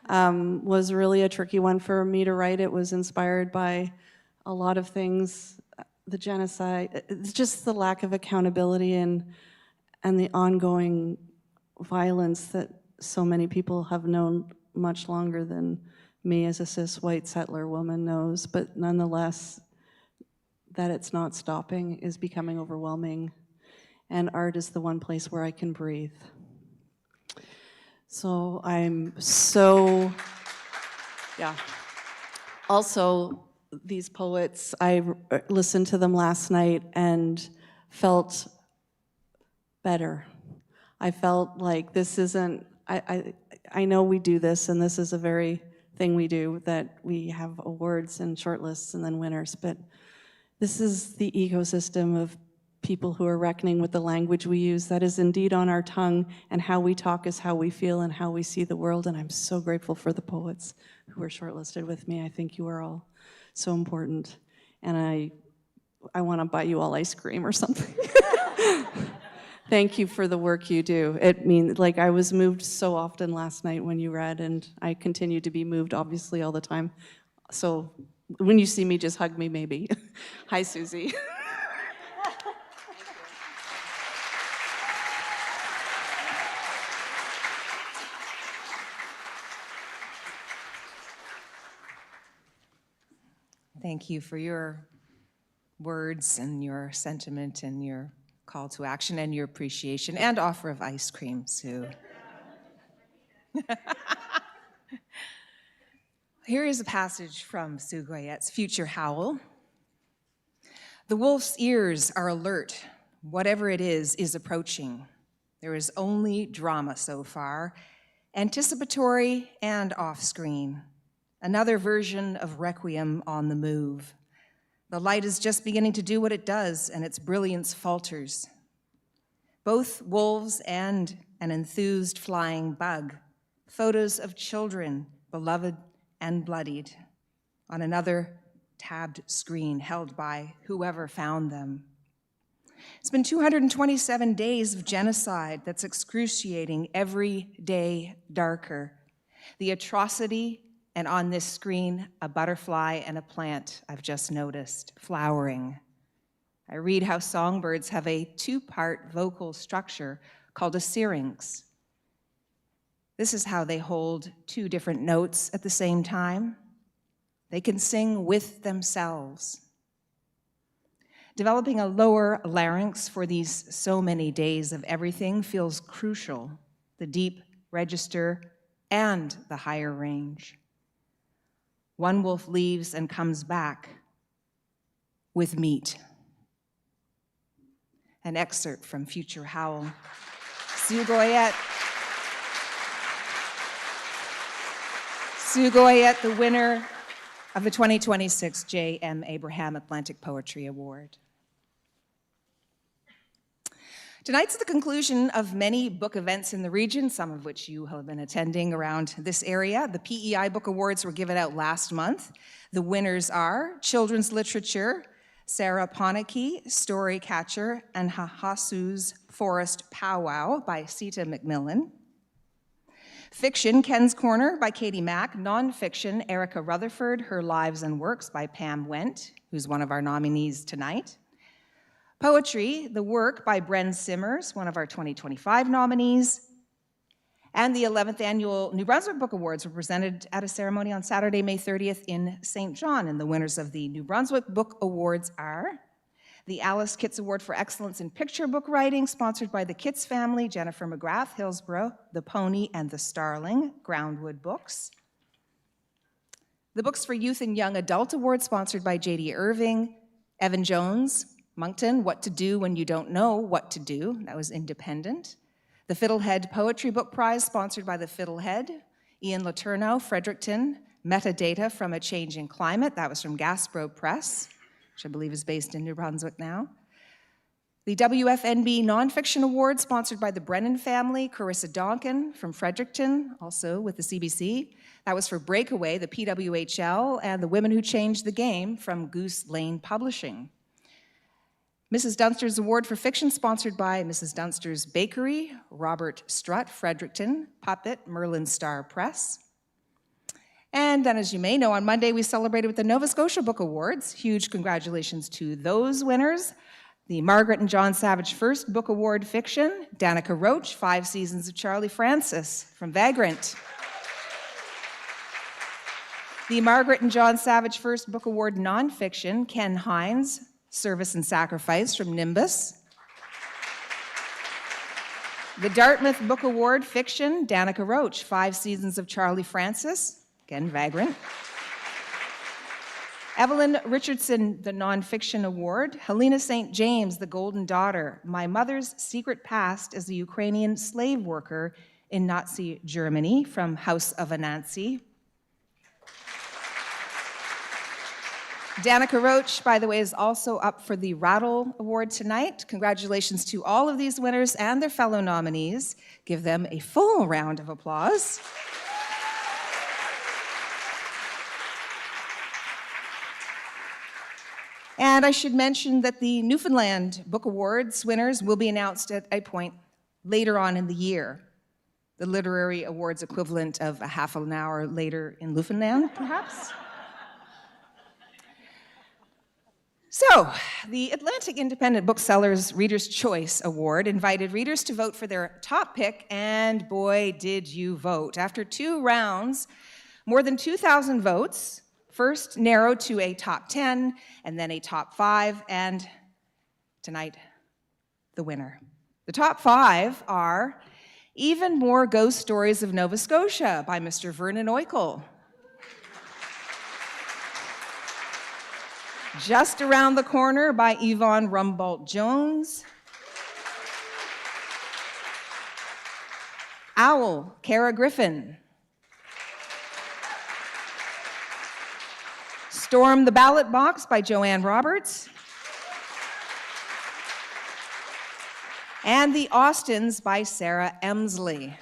was really a tricky one for me to write. It was inspired by a lot of things, the genocide, it's just the lack of accountability and the ongoing violence that so many people have known much longer than me as a cis white settler woman knows, but nonetheless, that it's not stopping is becoming overwhelming. And art is the one place where I can breathe. So I'm so, yeah. Also, these poets, I listened to them last night and felt better. I felt like this isn't, I know we do this, and this is a very thing we do, that we have awards and shortlists and then winners, but this is the ecosystem of people who are reckoning with the language we use that is indeed on our tongue, and how we talk is how we feel and how we see the world, and I'm so grateful for the poets who are shortlisted with me. I think you are all so important, and I want to buy you all ice cream or something. Thank you for the work you do. It means, like, I was moved so often last night when you read, and I continue to be moved, obviously, all the time. So when you see me, just hug me, maybe. Hi, Susie. Thank you for your words and your sentiment and your call to action and your appreciation and offer of ice cream, Sue. Here is a passage from Sue Goyette's Future Howl. The wolf's ears are alert. Whatever it is approaching. There is only drama so far, anticipatory and off-screen. Another version of Requiem on the move. The light is just beginning to do what it does, and its brilliance falters. Both wolves and an enthused flying bug, photos of children, beloved and bloodied, on another tabbed screen held by whoever found them. It's been 227 days of genocide that's excruciating, every day darker. The atrocity, and on this screen, a butterfly and a plant I've just noticed, flowering. I read how songbirds have a two-part vocal structure called a syrinx. This is how they hold two different notes at the same time. They can sing with themselves. Developing a lower larynx for these so many days of everything feels crucial, the deep register and the higher range. One wolf leaves and comes back with meat. An excerpt from Future Howl. Sue Goyette, the winner of the 2026 J.M. Abraham Atlantic Poetry Award. Tonight's the conclusion of many book events in the region, some of which you have been attending around this area. The PEI Book Awards were given out last month. The winners are Children's Literature, Sarah Poneke, Storycatcher, and Hahasu's Forest Powwow by Sita McMillan. Fiction, Ken's Corner by Katie Mack. Nonfiction, Erica Rutherford, Her Lives and Works by Pam Wendt, who's one of our nominees tonight. Poetry, The Work by Bren Simmers, one of our 2025 nominees. And the 11th Annual New Brunswick Book Awards were presented at a ceremony on Saturday, May 30th in St. John. And the winners of the New Brunswick Book Awards are the Alice Kitts Award for Excellence in Picture Book Writing, sponsored by the Kitts family, Jennifer McGrath, Hillsborough, The Pony and the Starling, Groundwood Books. The Books for Youth and Young Adult Award, sponsored by J.D. Irving, Evan Jones, Moncton, What to Do When You Don't Know What to Do, that was independent. The Fiddlehead Poetry Book Prize, sponsored by the Fiddlehead, Ian Letourneau, Fredericton, Metadata from a Changing Climate, that was from Gasbro Press, which I believe is based in New Brunswick now. The WFNB Nonfiction Award, sponsored by the Brennan family, Carissa Donkin from Fredericton, also with the CBC. That was for Breakaway, the PWHL, and The Women Who Changed the Game from Goose Lane Publishing. Mrs. Dunster's Award for Fiction, sponsored by Mrs. Dunster's Bakery, Robert Strutt, Fredericton, Puppet, Merlin Star Press. And then, as you may know, on Monday we celebrated with the Nova Scotia Book Awards. Huge congratulations to those winners. The Margaret and John Savage First Book Award Fiction, Danica Roach, 5 Seasons of Charlie Francis from Vagrant. The Margaret and John Savage First Book Award Nonfiction, Ken Hines, Service and Sacrifice from Nimbus. The Dartmouth Book Award Fiction, Danica Roach, 5 Seasons of Charlie Francis, again, Vagrant. Evelyn Richardson, the Nonfiction Award. Helena St. James, The Golden Daughter, My Mother's Secret Past as a Ukrainian Slave Worker in Nazi Germany from House of Anansi. Danica Roach, by the way, is also up for the Raddall Award tonight. Congratulations to all of these winners and their fellow nominees. Give them a full round of applause. And I should mention that the Newfoundland Book Awards winners will be announced at a point later on in the year. The literary awards equivalent of a half an hour later in Newfoundland, perhaps. So, the Atlantic Independent Booksellers Reader's Choice Award invited readers to vote for their top pick, and boy, did you vote. After 2 rounds, more than 2,000 votes, first narrowed to a top 10, and then a top 5, and tonight, the winner. The top 5 are Even More Ghost Stories of Nova Scotia by Mr. Vernon Oikel. Just Around the Corner by Yvonne Rumbold-Jones. Owl, Kara Griffin. Storm the Ballot Box by Joanne Roberts. And The Austins by Sarah Emsley.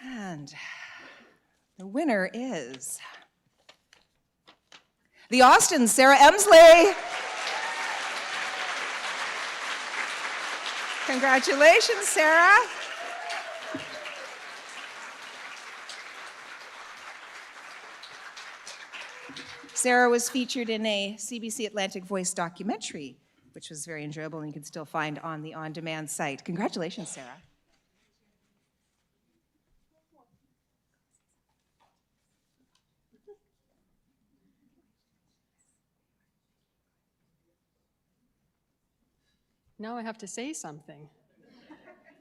And the winner is The Austins, Sarah Emsley. Congratulations, Sarah. Sarah was featured in a CBC Atlantic Voice documentary which was very enjoyable and you can still find on the on-demand site. Congratulations, Sarah. Now I have to say something.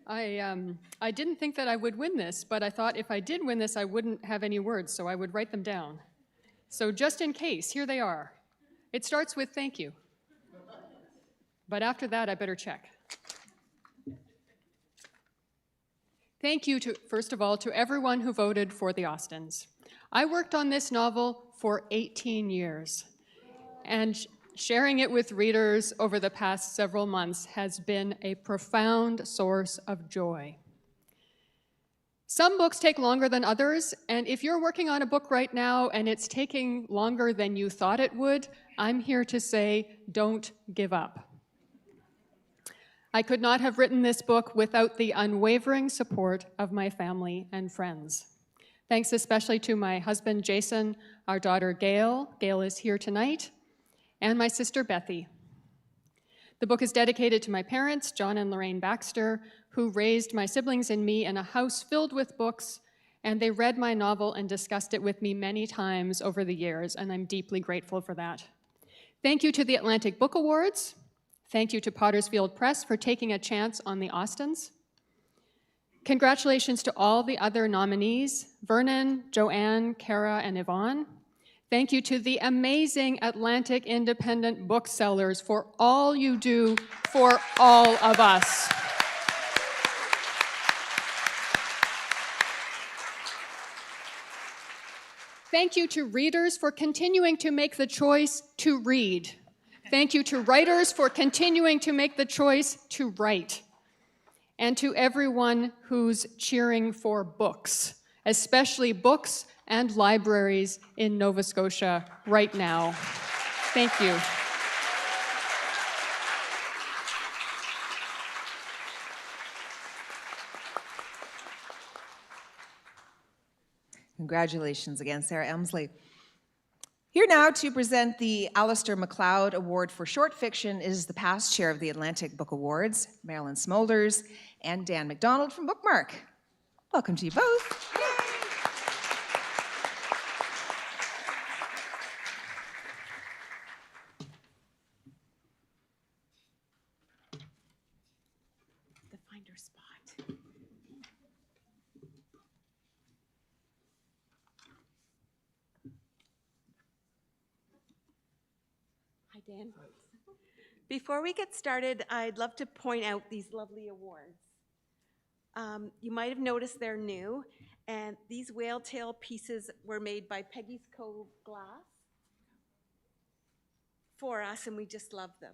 I didn't think that I would win this, but I thought if I did win this, I wouldn't have any words, so I would write them down. So just in case, here they are. It starts with thank you. But after that, I better check. Thank you, first of all, to everyone who voted for the Austins. I worked on this novel for 18 years, and sharing it with readers over the past several months has been a profound source of joy. Some books take longer than others, and if you're working on a book right now and it's taking longer than you thought it would, I'm here to say, don't give up. I could not have written this book without the unwavering support of my family and friends. Thanks especially to my husband, Jason, our daughter, Gail. Gail is here tonight, and my sister, Bethy. The book is dedicated to my parents, John and Lorraine Baxter, who raised my siblings and me in a house filled with books, and they read my novel and discussed it with me many times over the years, and I'm deeply grateful for that. Thank you to the Atlantic Book Awards. Thank you to Pottersfield Press for taking a chance on the Austins. Congratulations to all the other nominees, Vernon, Joanne, Kara, and Yvonne. Thank you to the amazing Atlantic Independent Booksellers for all you do for all of us. Thank you to readers for continuing to make the choice to read. Thank you to writers for continuing to make the choice to write. And to everyone who's cheering for books, especially books and libraries in Nova Scotia right now. Thank you. Congratulations again, Sarah Elmsley. Here now to present the Alistair MacLeod Award for Short Fiction is the past chair of the Atlantic Book Awards, Marilyn Smolders, and Dan McDonald from Bookmark. Welcome to you both. The finder spot. Hi, Dan. Before we get started, I'd love to point out these lovely awards. You might have noticed they're new, and these whale tail pieces were made by Peggy's Cove Glass for us, and we just love them.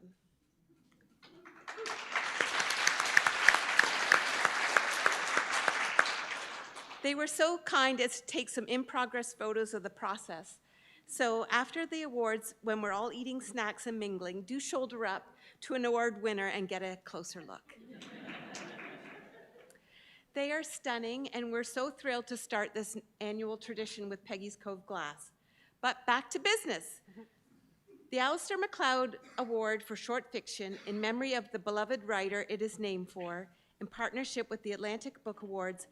They were so kind as to take some in-progress photos of the process. So after the awards, when we're all eating snacks and mingling, do shoulder up to an award winner and get a closer look. They are stunning, and we're so thrilled to start this annual tradition with Peggy's Cove Glass. But back to business. The Alistair MacLeod Award for Short Fiction, in memory of the beloved writer it is named for, in partnership with the Atlantic Book Awards,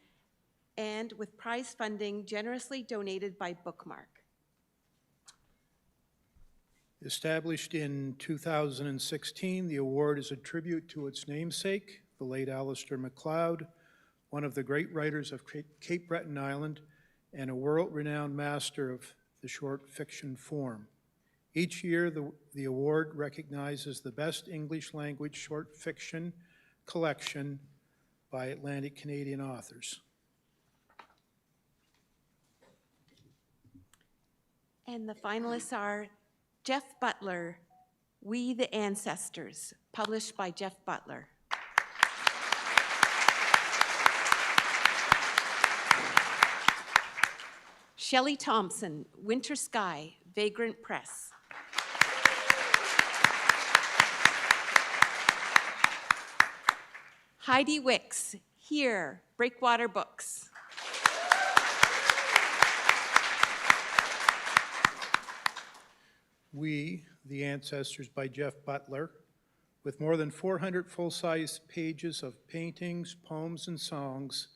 and with prize funding generously donated by Bookmark. Established in 2016, the award is a tribute to its namesake, the late Alistair MacLeod, one of the great writers of Cape Breton Island and a world-renowned master of the short fiction form. Each year, the award recognizes the best English language short fiction collection by Atlantic Canadian authors. And the finalists are Jeff Butler, We the Ancestors, published by Jeff Butler. Shelley Thompson, Winter Sky, Vagrant Press. Heidi Wicks, Here, Breakwater Books. We, the Ancestors by Jeff Butler, With more than 400 full-size pages of paintings, poems, and songs,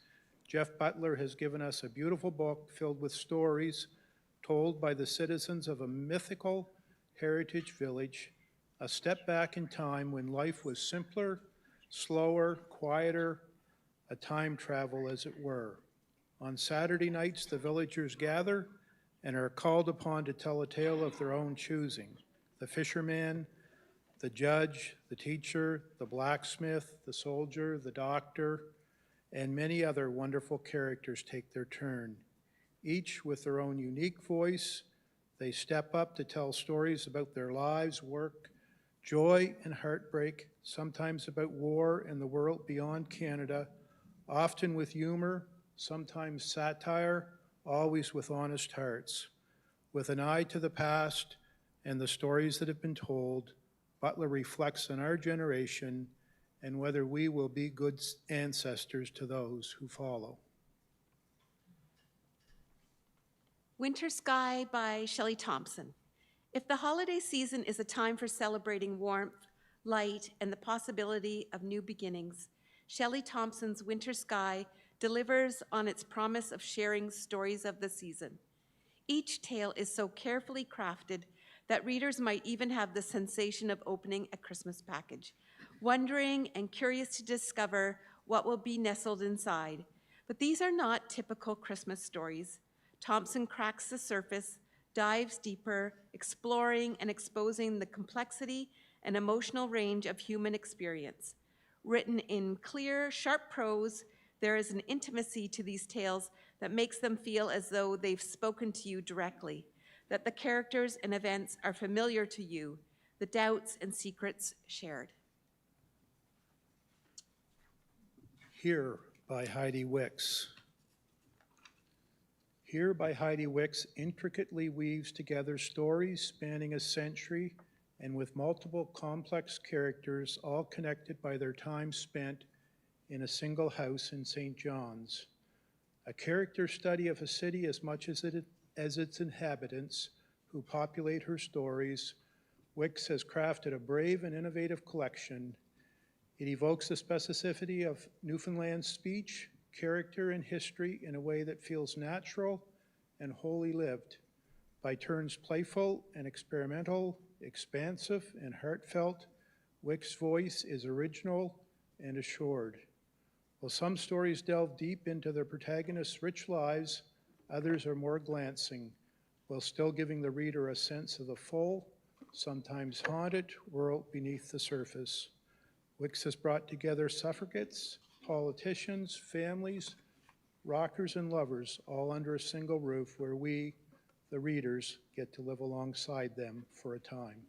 Jeff Butler has given us a beautiful book filled with stories told by the citizens of a mythical heritage village, a step back in time when life was simpler, slower, quieter, a time travel as it were. On Saturday nights, the villagers gather and are called upon to tell a tale of their own choosing. The fisherman, the judge, the teacher, the blacksmith, the soldier, the doctor, and many other wonderful characters take their turn. Each with their own unique voice, they step up to tell stories about their lives, work, joy and heartbreak, sometimes about war and the world beyond Canada, often with humor, sometimes satire, always with honest hearts. With an eye to the past and the stories that have been told, Butler reflects on our generation and whether we will be good ancestors to those who follow. Winter Sky by Shelley Thompson. If the holiday season is a time for celebrating warmth, light, and the possibility of new beginnings, Shelley Thompson's Winter Sky delivers on its promise of sharing stories of the season. Each tale is so carefully crafted that readers might even have the sensation of opening a Christmas package, wondering and curious to discover what will be nestled inside. But these are not typical Christmas stories. Thompson cracks the surface, dives deeper, exploring and exposing the complexity and emotional range of human experience. Written in clear, sharp prose, there is an intimacy to these tales that makes them feel as though they've spoken to you directly, that the characters and events are familiar to you, the doubts and secrets shared. Here by Heidi Wicks. Here by Heidi Wicks intricately weaves together stories spanning a century and with multiple complex characters, all connected by their time spent in a single house in St. John's. A character study of a city as much as its inhabitants who populate her stories, Wicks has crafted a brave and innovative collection. It evokes the specificity of Newfoundland speech, character, and history in a way that feels natural and wholly lived, by turns playful and experimental, expansive and heartfelt. Wicks' voice is original and assured. While some stories delve deep into their protagonists' rich lives, others are more glancing, while still giving the reader a sense of the full, sometimes haunted, world beneath the surface. Wicks has brought together suffragettes, politicians, families, rockers, and lovers, all under a single roof where we, the readers, get to live alongside them for a time.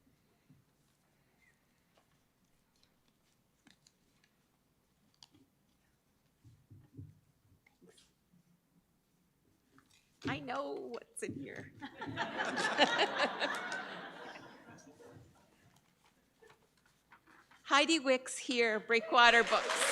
I know what's in here. Heidi Wicks here, Breakwater Books.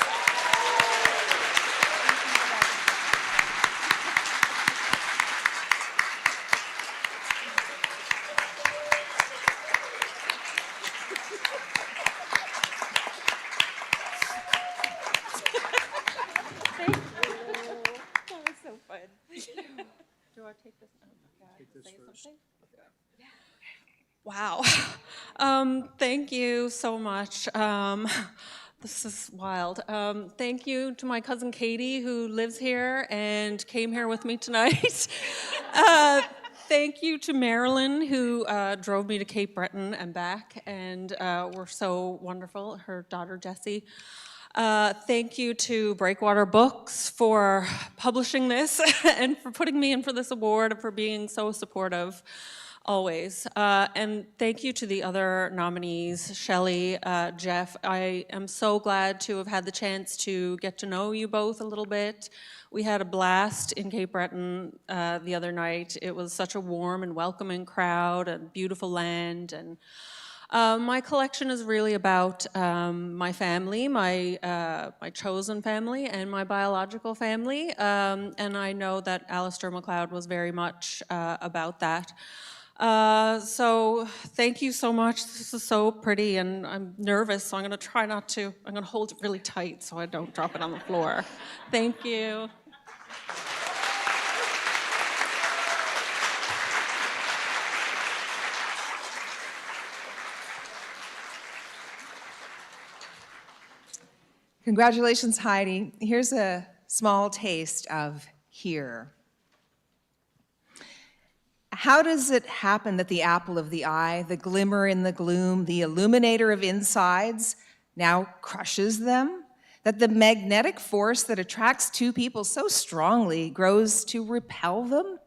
Wow. Thank you so much. This is wild. Thank you to my cousin Katie, who lives here and came here with me tonight. Thank you to Marilyn, who drove me to Cape Breton and back, and were so wonderful, her daughter Jessie. Thank you to Breakwater Books for publishing this and for putting me in for this award and for being so supportive. Always. And thank you to the other nominees, Shelley, Jeff. I am so glad to have had the chance to get to know you both a little bit. We had a blast in Cape Breton the other night. It was such a warm and welcoming crowd and beautiful land. And my collection is really about my family, my chosen family, and my biological family. And I know that Alistair MacLeod was very much about that. So thank you so much. This is so pretty, and I'm nervous, so I'm going to try not to. I'm going to hold it really tight so I don't drop it on the floor. Thank you. Congratulations, Heidi. Here's a small taste of here. How does it happen that the apple of the eye, the glimmer in the gloom, the illuminator of insides, now crushes them? That the magnetic force that attracts two people so strongly grows to repel them?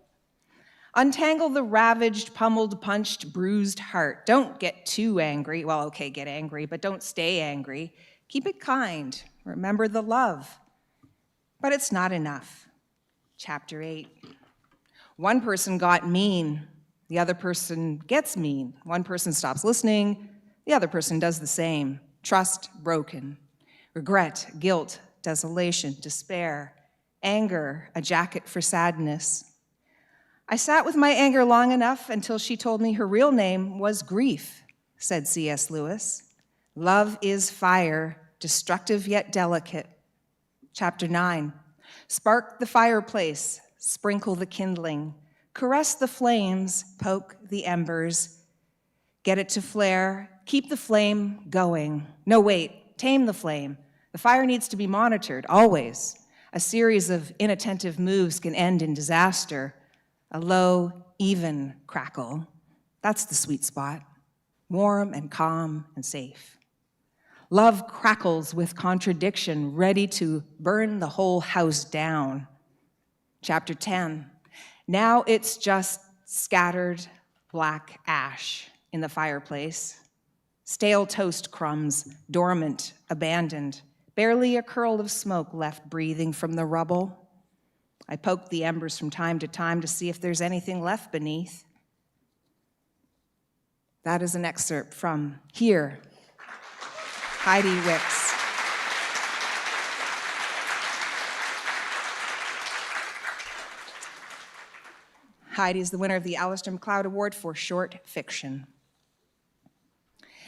Untangle the ravaged, pummeled, punched, bruised heart. Don't get too angry. Well, okay, get angry, but don't stay angry. Keep it kind. Remember the love. But it's not enough. Chapter 8. One person got mean. The other person gets mean. One person stops listening. The other person does the same. Trust broken. Regret, guilt, desolation, despair, anger, a jacket for sadness. I sat with my anger long enough until she told me her real name was grief, said C.S. Lewis. Love is fire, destructive yet delicate. Chapter 9. Spark the fireplace, sprinkle the kindling, caress the flames, poke the embers, get it to flare, keep the flame going. No, wait, tame the flame. The fire needs to be monitored, always. A series of inattentive moves can end in disaster. A low, even crackle. That's the sweet spot. Warm and calm and safe. Love crackles with contradiction, ready to burn the whole house down. Chapter 10. Now it's just scattered black ash in the fireplace. Stale toast crumbs, dormant, abandoned. Barely a curl of smoke left breathing from the rubble. I poked the embers from time to time to see if there's anything left beneath. That is an excerpt from Here, Heidi Wicks. Heidi is the winner of the Alistair MacLeod Award for Short Fiction.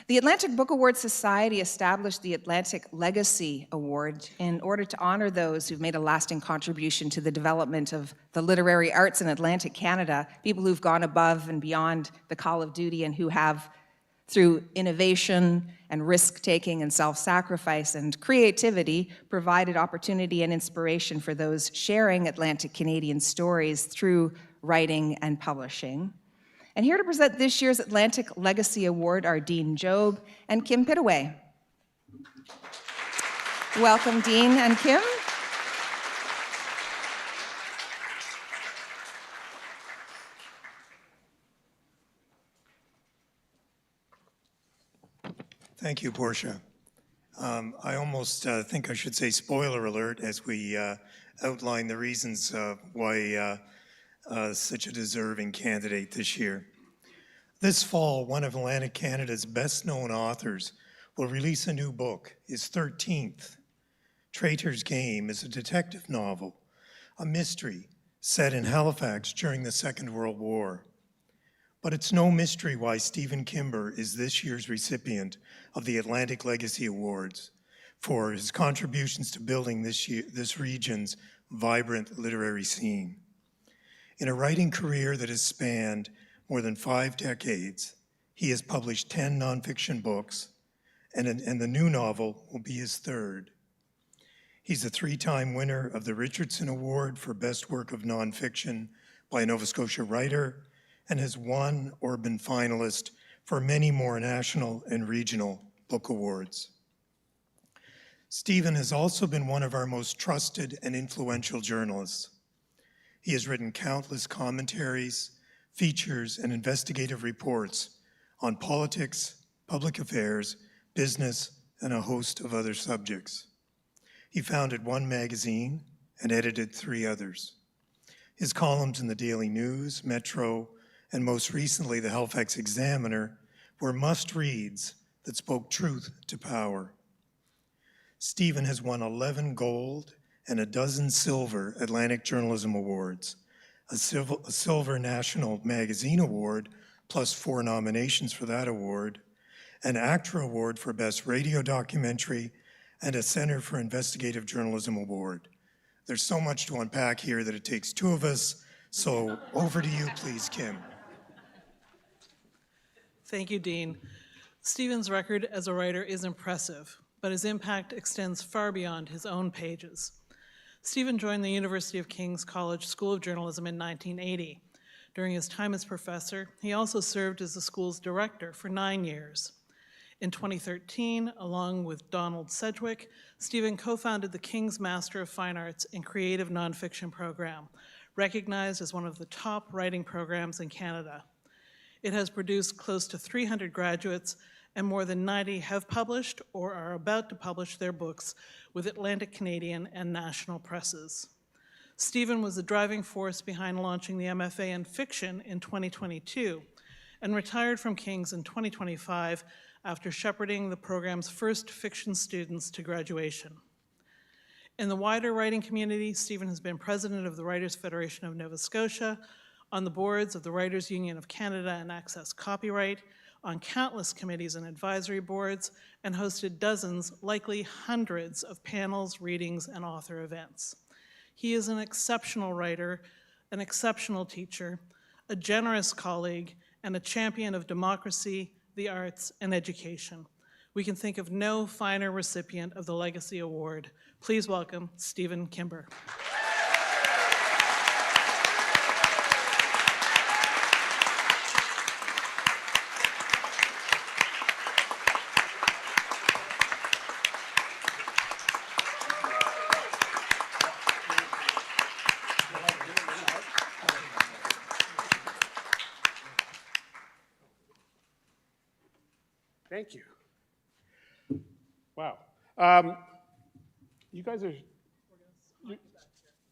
The Atlantic Book Awards Society established the Atlantic Legacy Award in order to honor those who've made a lasting contribution to the development of the literary arts in Atlantic Canada, people who've gone above and beyond the call of duty and who have, through innovation and risk-taking and self-sacrifice and creativity, provided opportunity and inspiration for those sharing Atlantic Canadian stories through writing and publishing. And here to present this year's Atlantic Legacy Award are Dean Job and Kim Pittaway. Welcome, Dean and Kim. Thank you, Portia. I almost think I should say spoiler alert as we outline the reasons why such a deserving candidate this year. This fall, one of Atlantic Canada's best-known authors will release a new book, his 13th. Traitor's Game is a detective novel, a mystery set in Halifax during the Second World War. But it's no mystery why Stephen Kimber is this year's recipient of the Atlantic Legacy Awards for his contributions to building this region's vibrant literary scene. In a writing career that has spanned more than 5 decades, he has published 10 nonfiction books, and the new novel will be his 3rd. He's a 3-time winner of the Richardson Award for Best Work of Nonfiction by a Nova Scotia writer, and has won or been finalist for many more national and regional book awards. Stephen has also been one of our most trusted and influential journalists. He has written countless commentaries, features, and investigative reports on politics, public affairs, business, and a host of other subjects. He founded one magazine and edited 3 others. His columns in the Daily News, Metro, and most recently the Halifax Examiner were must-reads that spoke truth to power. Stephen has won 11 gold and a dozen silver Atlantic Journalism Awards, a silver National Magazine Award plus 4 nominations for that award, an ACTRA Award for Best Radio Documentary, and a Center for Investigative Journalism Award. There's so much to unpack here that it takes 2 of us, so over to you, please, Kim. Thank you, Dean. Stephen's record as a writer is impressive, but his impact extends far beyond his own pages. Stephen joined the University of King's College School of Journalism in 1980. During his time as professor, he also served as the school's director for 9 years. In 2013, along with Donald Sedgwick, Stephen co-founded the King's Master of Fine Arts in Creative Nonfiction program, recognized as one of the top writing programs in Canada. It has produced close to 300 graduates, and more than 90 have published or are about to publish their books with Atlantic Canadian and national presses. Stephen was the driving force behind launching the MFA in fiction in 2022 and retired from King's in 2025 after shepherding the program's first fiction students to graduation. In the wider writing community, Stephen has been president of the Writers' Federation of Nova Scotia, on the boards of the Writers' Union of Canada and Access Copyright, on countless committees and advisory boards, and hosted dozens, likely hundreds, of panels, readings, and author events. He is an exceptional writer, an exceptional teacher, a generous colleague, and a champion of democracy, the arts, and education. We can think of no finer recipient of the Legacy Award. Please welcome Stephen Kimber. Thank you. Wow. You guys are...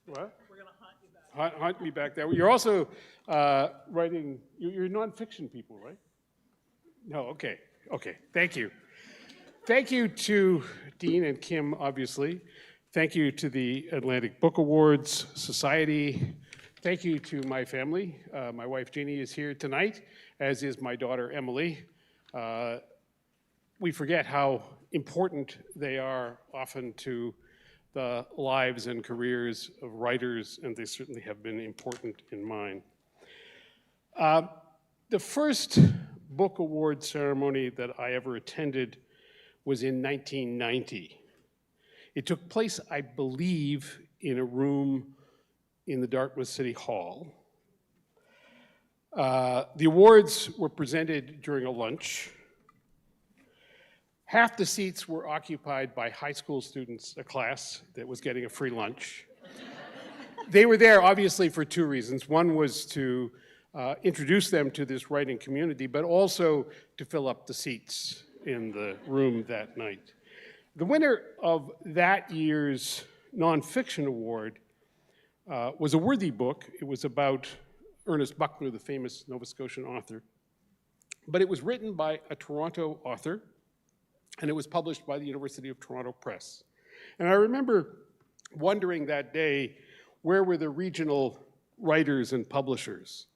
What? We're going to haunt me back there. You're also writing... You're nonfiction people, right? No, okay. Okay, thank you. Thank you to Dean and Kim, obviously. Thank you to the Atlantic Book Awards Society. Thank you to my family. My wife, Jeannie, is here tonight, as is my daughter, Emily. We forget how important they are often to the lives and careers of writers, and they certainly have been important in mine. The first book award ceremony that I ever attended was in 1990. It took place, I believe, in a room in the Dartmouth City Hall. The awards were presented during a lunch. Half the seats were occupied by high school students, a class that was getting a free lunch. They were there, obviously, for 2 reasons. One was to introduce them to this writing community, but also to fill up the seats in the room that night. The winner of that year's nonfiction award was a worthy book. It was about Ernest Buckler, the famous Nova Scotian author. But it was written by a Toronto author, and it was published by the University of Toronto Press. And I remember wondering that day, where were the regional writers and publishers?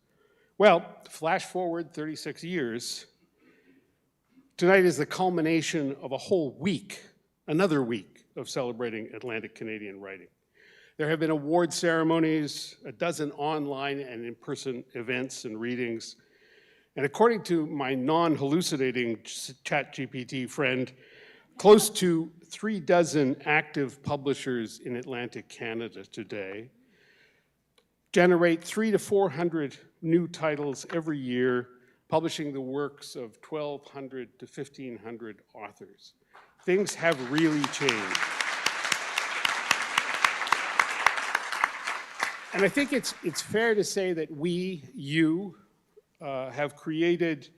Well, flash forward 36 years, tonight is the culmination of a whole week, another week of celebrating Atlantic Canadian writing. There have been award ceremonies, a dozen online and in-person events and readings. And according to my non-hallucinating ChatGPT friend, close to 36 active publishers in Atlantic Canada today generate 300 to 400 new titles every year, publishing the works of 1,200 to 1,500 authors. Things have really changed. And I think it's fair to say that you, have created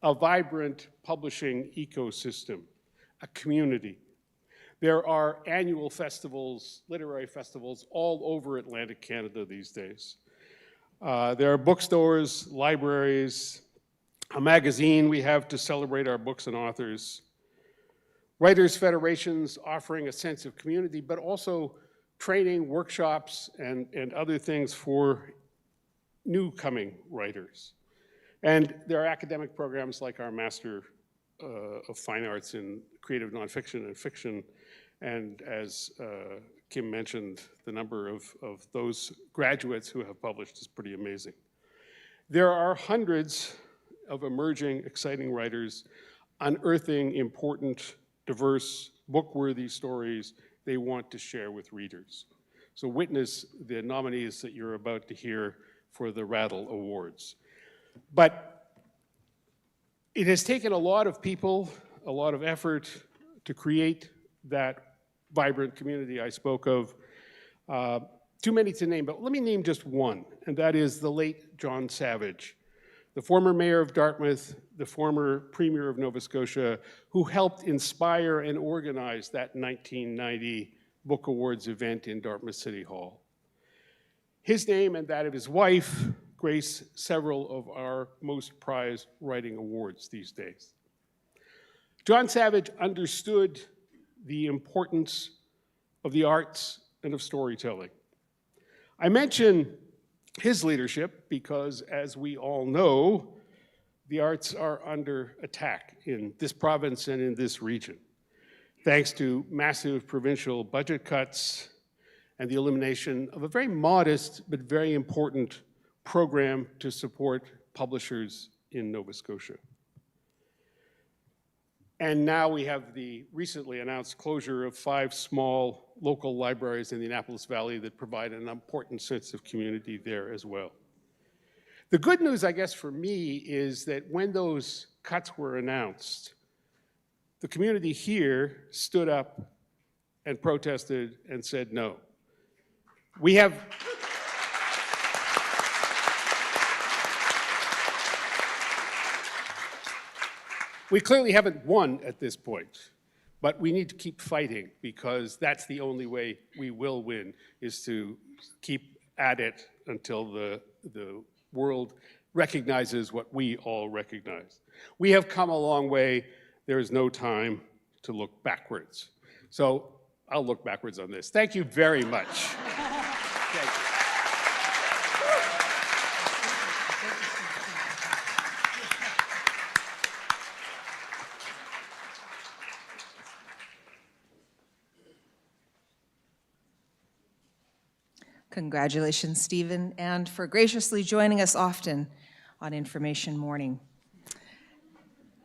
a vibrant publishing ecosystem, a community. There are annual festivals, literary festivals, all over Atlantic Canada these days. There are bookstores, libraries, a magazine we have to celebrate our books and authors, writers' federations offering a sense of community, but also training, workshops, and other things for new coming writers. And there are academic programs like our Master of Fine Arts in Creative Nonfiction and Fiction. And as Kim mentioned, the number of those graduates who have published is pretty amazing. There are hundreds of emerging, exciting writers unearthing important, diverse, book-worthy stories they want to share with readers. So witness the nominees that you're about to hear for the Raddall Awards. But it has taken a lot of people, a lot of effort to create that vibrant community I spoke of. Too many to name, but let me name just one, and that is the late John Savage, the former mayor of Dartmouth, the former premier of Nova Scotia, who helped inspire and organize that 1990 Book Awards event in Dartmouth City Hall. His name and that of his wife grace several of our most prized writing awards these days. John Savage understood the importance of the arts and of storytelling. I mention his leadership because, as we all know, the arts are under attack in this province and in this region, thanks to massive provincial budget cuts and the elimination of a very modest but very important program to support publishers in Nova Scotia. And now we have the recently announced closure of 5 small local libraries in the Annapolis Valley that provide an important sense of community there as well. The good news, I guess, for me is that when those cuts were announced, the community here stood up and protested and said no. We clearly haven't won at this point, but we need to keep fighting because that's the only way we will win, is to keep at it until the world recognizes what we all recognize. We have come a long way. There is no time to look backwards. So I'll look backwards on this. Thank you very much. Thank you. Congratulations, Stephen, and for graciously joining us often on Information Morning.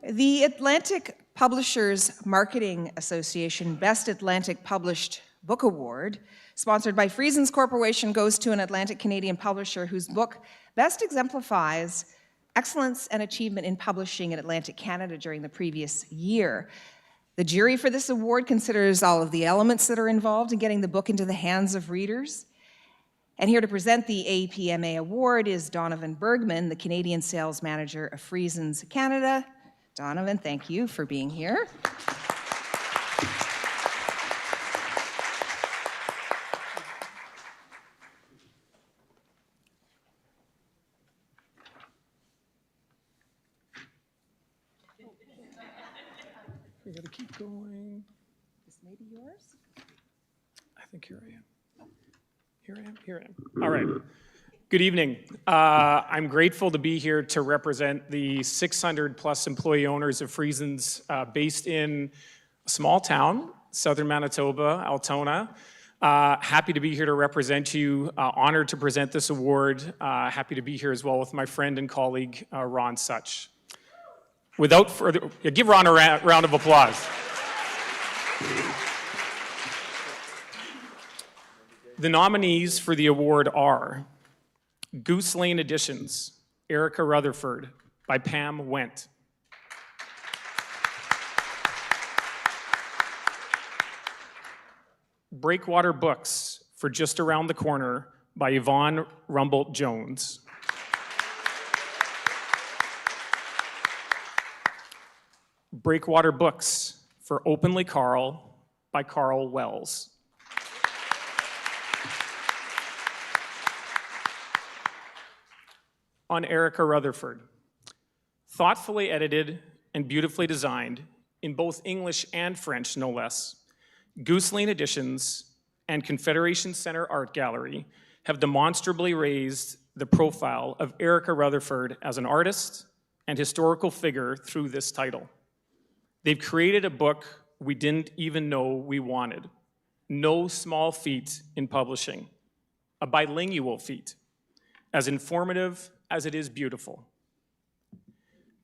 The Atlantic Publishers Marketing Association Best Atlantic Published Book Award, sponsored by Friesens Corporation, goes to an Atlantic Canadian publisher whose book best exemplifies excellence and achievement in publishing in Atlantic Canada during the previous year. The jury for this award considers all of the elements that are involved in getting the book into the hands of readers. And here to present the APMA Award is Donovan Bergman, the Canadian Sales Manager of Friesens Canada. Donovan, thank you for being here. We gotta keep going. This may be yours. I think here I am. Here I am. All right. Good evening. I'm grateful to be here to represent the 600 plus employee owners of Friesens based in a small town, southern Manitoba, Altona. Happy to be here to represent you. Honored to present this award. Happy to be here as well with my friend and colleague, Ron Such. Without further, give Ron a round of applause. The nominees for the award are Goose Lane Editions, Erica Rutherford, by Pam Went. Breakwater Books, For Just Around the Corner, by Yvonne Rumbold-Jones. Breakwater Books, For Openly Carl, by Carl Wells. On Erica Rutherford, thoughtfully edited and beautifully designed in both English and French, no less, Goose Lane Editions and Confederation Center Art Gallery have demonstrably raised the profile of Erica Rutherford as an artist and historical figure through this title. They've created a book we didn't even know we wanted. No small feat in publishing, a bilingual feat, as informative as it is beautiful.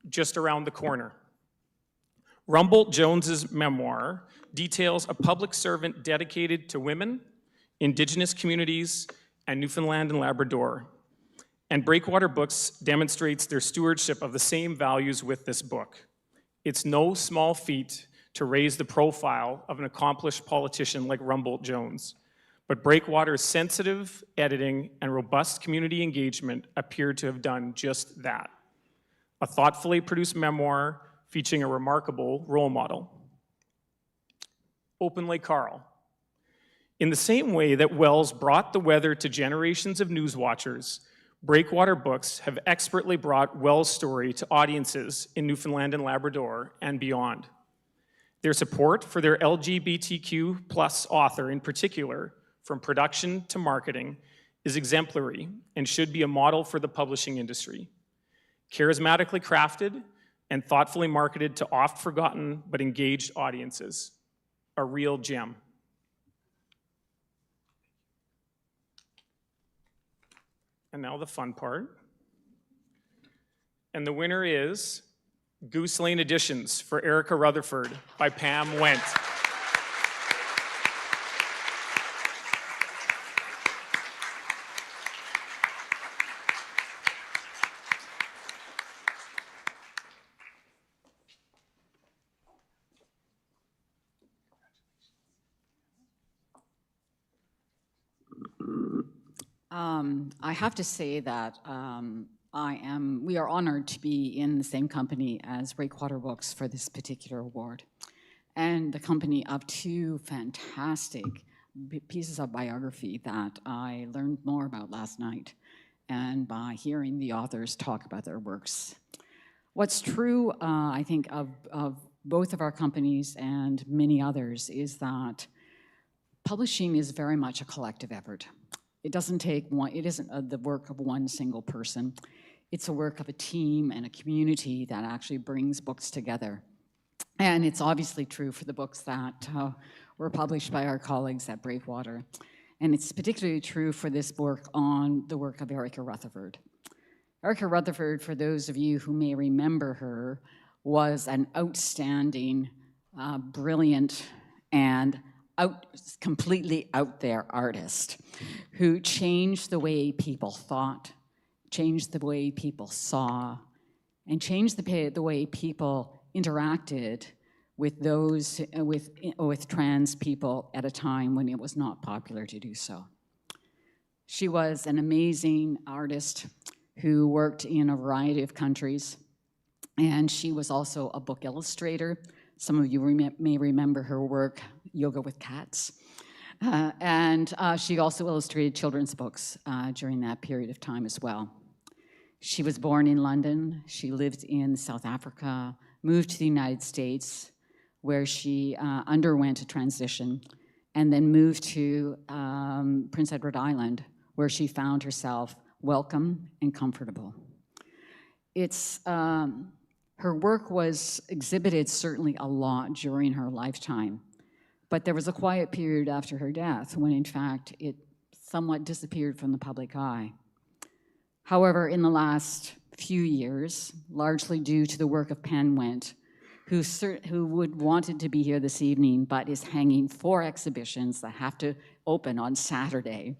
Just around the corner. Rumbold Jones's memoir details a public servant dedicated to women, Indigenous communities, and Newfoundland and Labrador. And Breakwater Books demonstrates their stewardship of the same values with this book. It's no small feat to raise the profile of an accomplished politician like Rumbold Jones, but Breakwater's sensitive editing and robust community engagement appear to have done just that. A thoughtfully produced memoir featuring a remarkable role model. Openly Carl. In the same way that Wells brought the weather to generations of news watchers, Breakwater Books have expertly brought Wells' story to audiences in Newfoundland and Labrador and beyond. Their support for their LGBTQ+ author in particular, from production to marketing, is exemplary and should be a model for the publishing industry. Charismatically crafted and thoughtfully marketed to oft-forgotten but engaged audiences. A real gem. And now the fun part. And the winner is Goose Lane Editions for Erica Rutherford by Pam Went. I have to say that we are honored to be in the same company as Breakwater Books for this particular award, and the company of two fantastic pieces of biography that I learned more about last night, and by hearing the authors talk about their works. What's true, I think, of both of our companies and many others is that publishing is very much a collective effort. It doesn't take one, it isn't the work of one single person. It's a work of a team and a community that actually brings books together. And it's obviously true for the books that were published by our colleagues at Breakwater. And it's particularly true for this work on the work of Erica Rutherford. Erica Rutherford, for those of you who may remember her, was an outstanding, brilliant, and completely out there artist who changed the way people thought, changed the way people saw, and changed the way people interacted with those with trans people at a time when it was not popular to do so. She was an amazing artist who worked in a variety of countries, and she was also a book illustrator. Some of you may remember her work, Yoga with Cats. And she also illustrated children's books during that period of time as well. She was born in London. She lived in South Africa, moved to the United States, where she underwent a transition, and then moved to Prince Edward Island, where she found herself welcome and comfortable. Her work was exhibited certainly a lot during her lifetime, but there was a quiet period after her death when, in fact, it somewhat disappeared from the public eye. However, in the last few years, largely due to the work of Pam Went, who wanted to be here this evening, but is hanging 4 exhibitions that have to open on Saturday.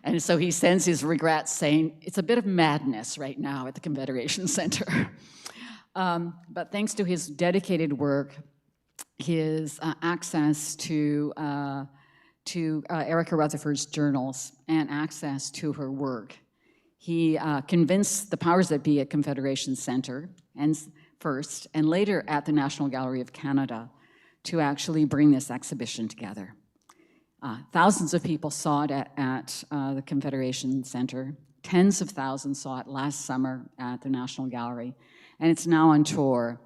And so he sends his regrets, saying, it's a bit of madness right now at the Confederation Center. But thanks to his dedicated work, his access to Erica Rutherford's journals and access to her work, he convinced the powers that be at Confederation Center first, and later at the National Gallery of Canada, to actually bring this exhibition together. Thousands of people saw it at the Confederation Center. Tens of thousands saw it last summer at the National Gallery. And it's now on tour.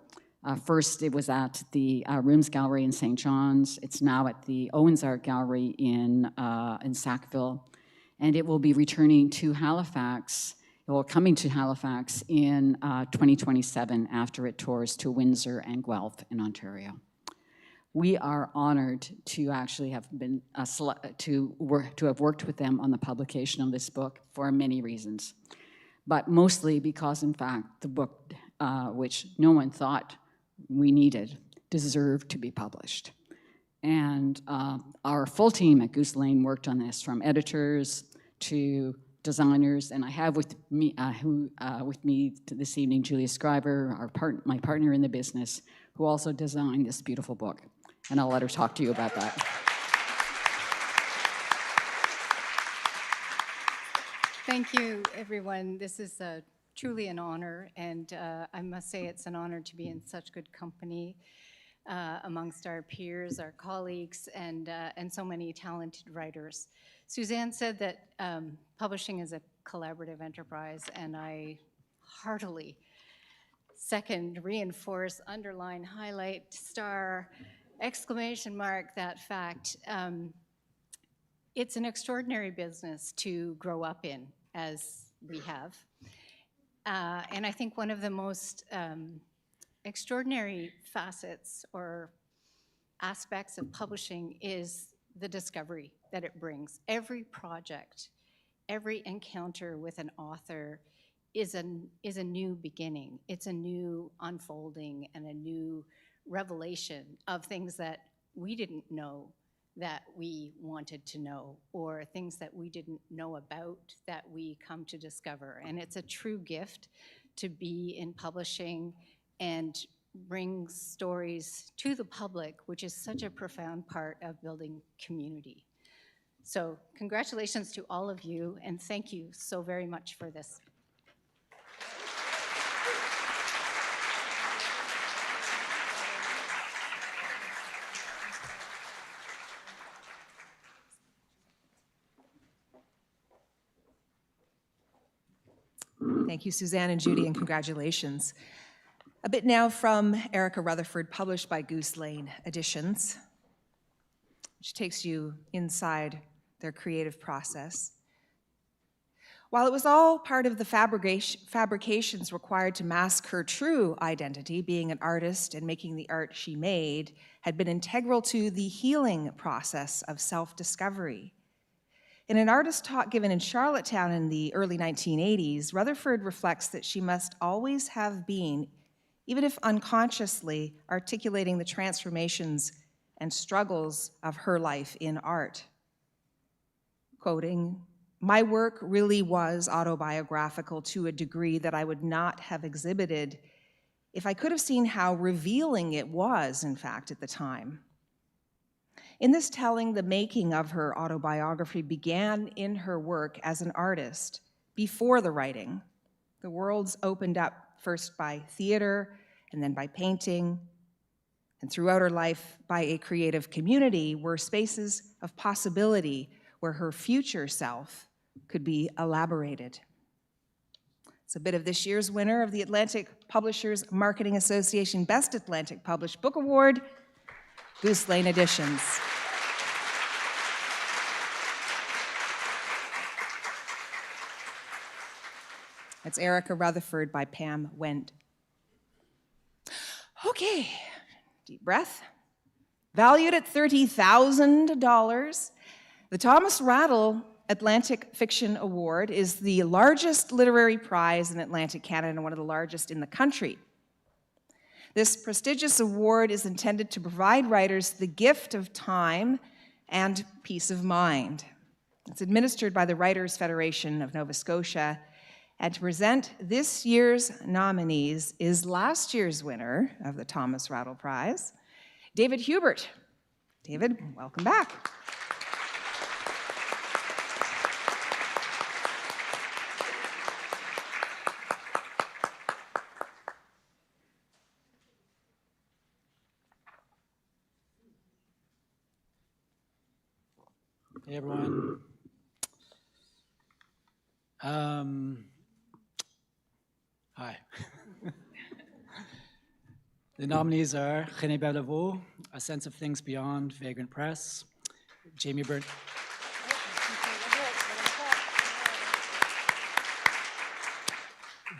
First, it was at the Rooms Gallery in St. John's. It's now at the Owens Art Gallery in Sackville. And it will be returning to Halifax coming to Halifax in 2027 after it tours to Windsor and Guelph in Ontario. We are honored to actually have been to have worked with them on the publication of this book for many reasons, but mostly because, in fact, the book, which no one thought we needed, deserved to be published. And our full team at Goose Lane worked on this, from editors to designers, and I have with me this evening Julia Scriver, my partner in the business, who also designed this beautiful book. And I'll let her talk to you about that. Thank you, everyone. This is truly an honor, and I must say it's an honor to be in such good company amongst our peers, our colleagues, and so many talented writers. Suzanne said that publishing is a collaborative enterprise, and I heartily second, reinforce, underline, highlight, star, exclamation mark that fact. It's an extraordinary business to grow up in, as we have. And I think one of the most extraordinary facets or aspects of publishing is the discovery that it brings. Every project, every encounter with an author is a new beginning. It's a new unfolding and a new revelation of things that we didn't know that we wanted to know, or things that we didn't know about that we come to discover. And it's a true gift to be in publishing and bring stories to the public, which is such a profound part of building community. So congratulations to all of you, and thank you so very much for this. Thank you, Suzanne and Judy, and congratulations. A bit now from Erica Rutherford, published by Goose Lane Editions, which takes you inside their creative process. While it was all part of the fabrications required to mask her true identity, being an artist and making the art she made had been integral to the healing process of self-discovery. In an artist talk given in Charlottetown in the early 1980s, Rutherford reflects that she must always have been, even if unconsciously, articulating the transformations and struggles of her life in art. Quoting, "My work really was autobiographical to a degree that I would not have exhibited if I could have seen how revealing it was, in fact, at the time." In this telling, the making of her autobiography began in her work as an artist before the writing. The worlds opened up first by theater and then by painting, and throughout her life by a creative community were spaces of possibility where her future self could be elaborated. It's a bit of this year's winner of the Atlantic Publishers Marketing Association Best Atlantic Published Book Award, Goose Lane Editions. That's Erica Rutherford by Pam Wendt. Okay, deep breath. Valued at $30,000, the Thomas Raddall Atlantic Fiction Award is the largest literary prize in Atlantic Canada and one of the largest in the country. This prestigious award is intended to provide writers the gift of time and peace of mind. It's administered by the Writers' Federation of Nova Scotia, and to present this year's nominees is last year's winner of the Thomas Raddall Prize, David Hubert. David, welcome back. Hey, everyone. Hi. The nominees are René Bellevaux, A Sense of Things Beyond, Vagrant Press, Jamie Burnett.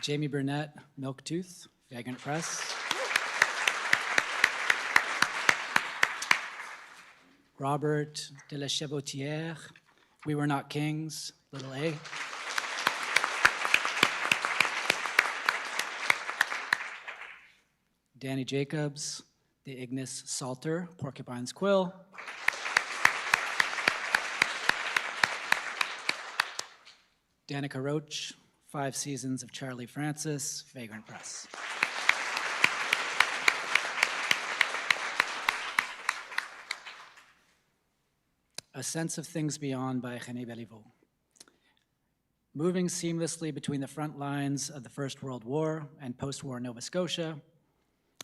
Jamie Burnett, Milktooth, Vagrant Press. Robert de la Chevaudière, We Were Not Kings, little a. Danny Jacobs, The Ignis Psalter, Porcupine's Quill. Danica Roach, 5 Seasons of Charlie Francis, Vagrant Press. A Sense of Things Beyond by René Béliveau. Moving seamlessly between the front lines of the First World War and post-war Nova Scotia,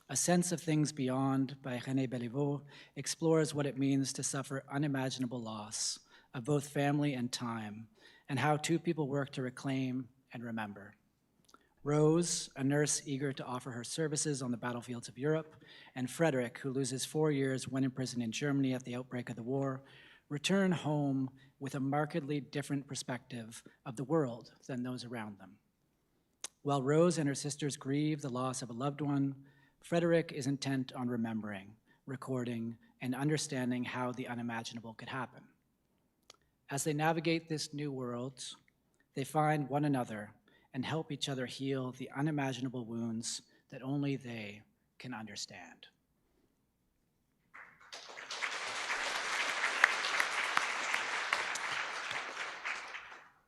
A Sense of Things Beyond by René Béliveau explores what it means to suffer unimaginable loss of both family and time, and how 2 people work to reclaim and remember. Rose, a nurse eager to offer her services on the battlefields of Europe, and Frederick, who loses 4 years when imprisoned in Germany at the outbreak of the war, return home with a markedly different perspective of the world than those around them. While Rose and her sisters grieve the loss of a loved one, Frederick is intent on remembering, recording, and understanding how the unimaginable could happen. As they navigate this new world, they find one another and help each other heal the unimaginable wounds that only they can understand.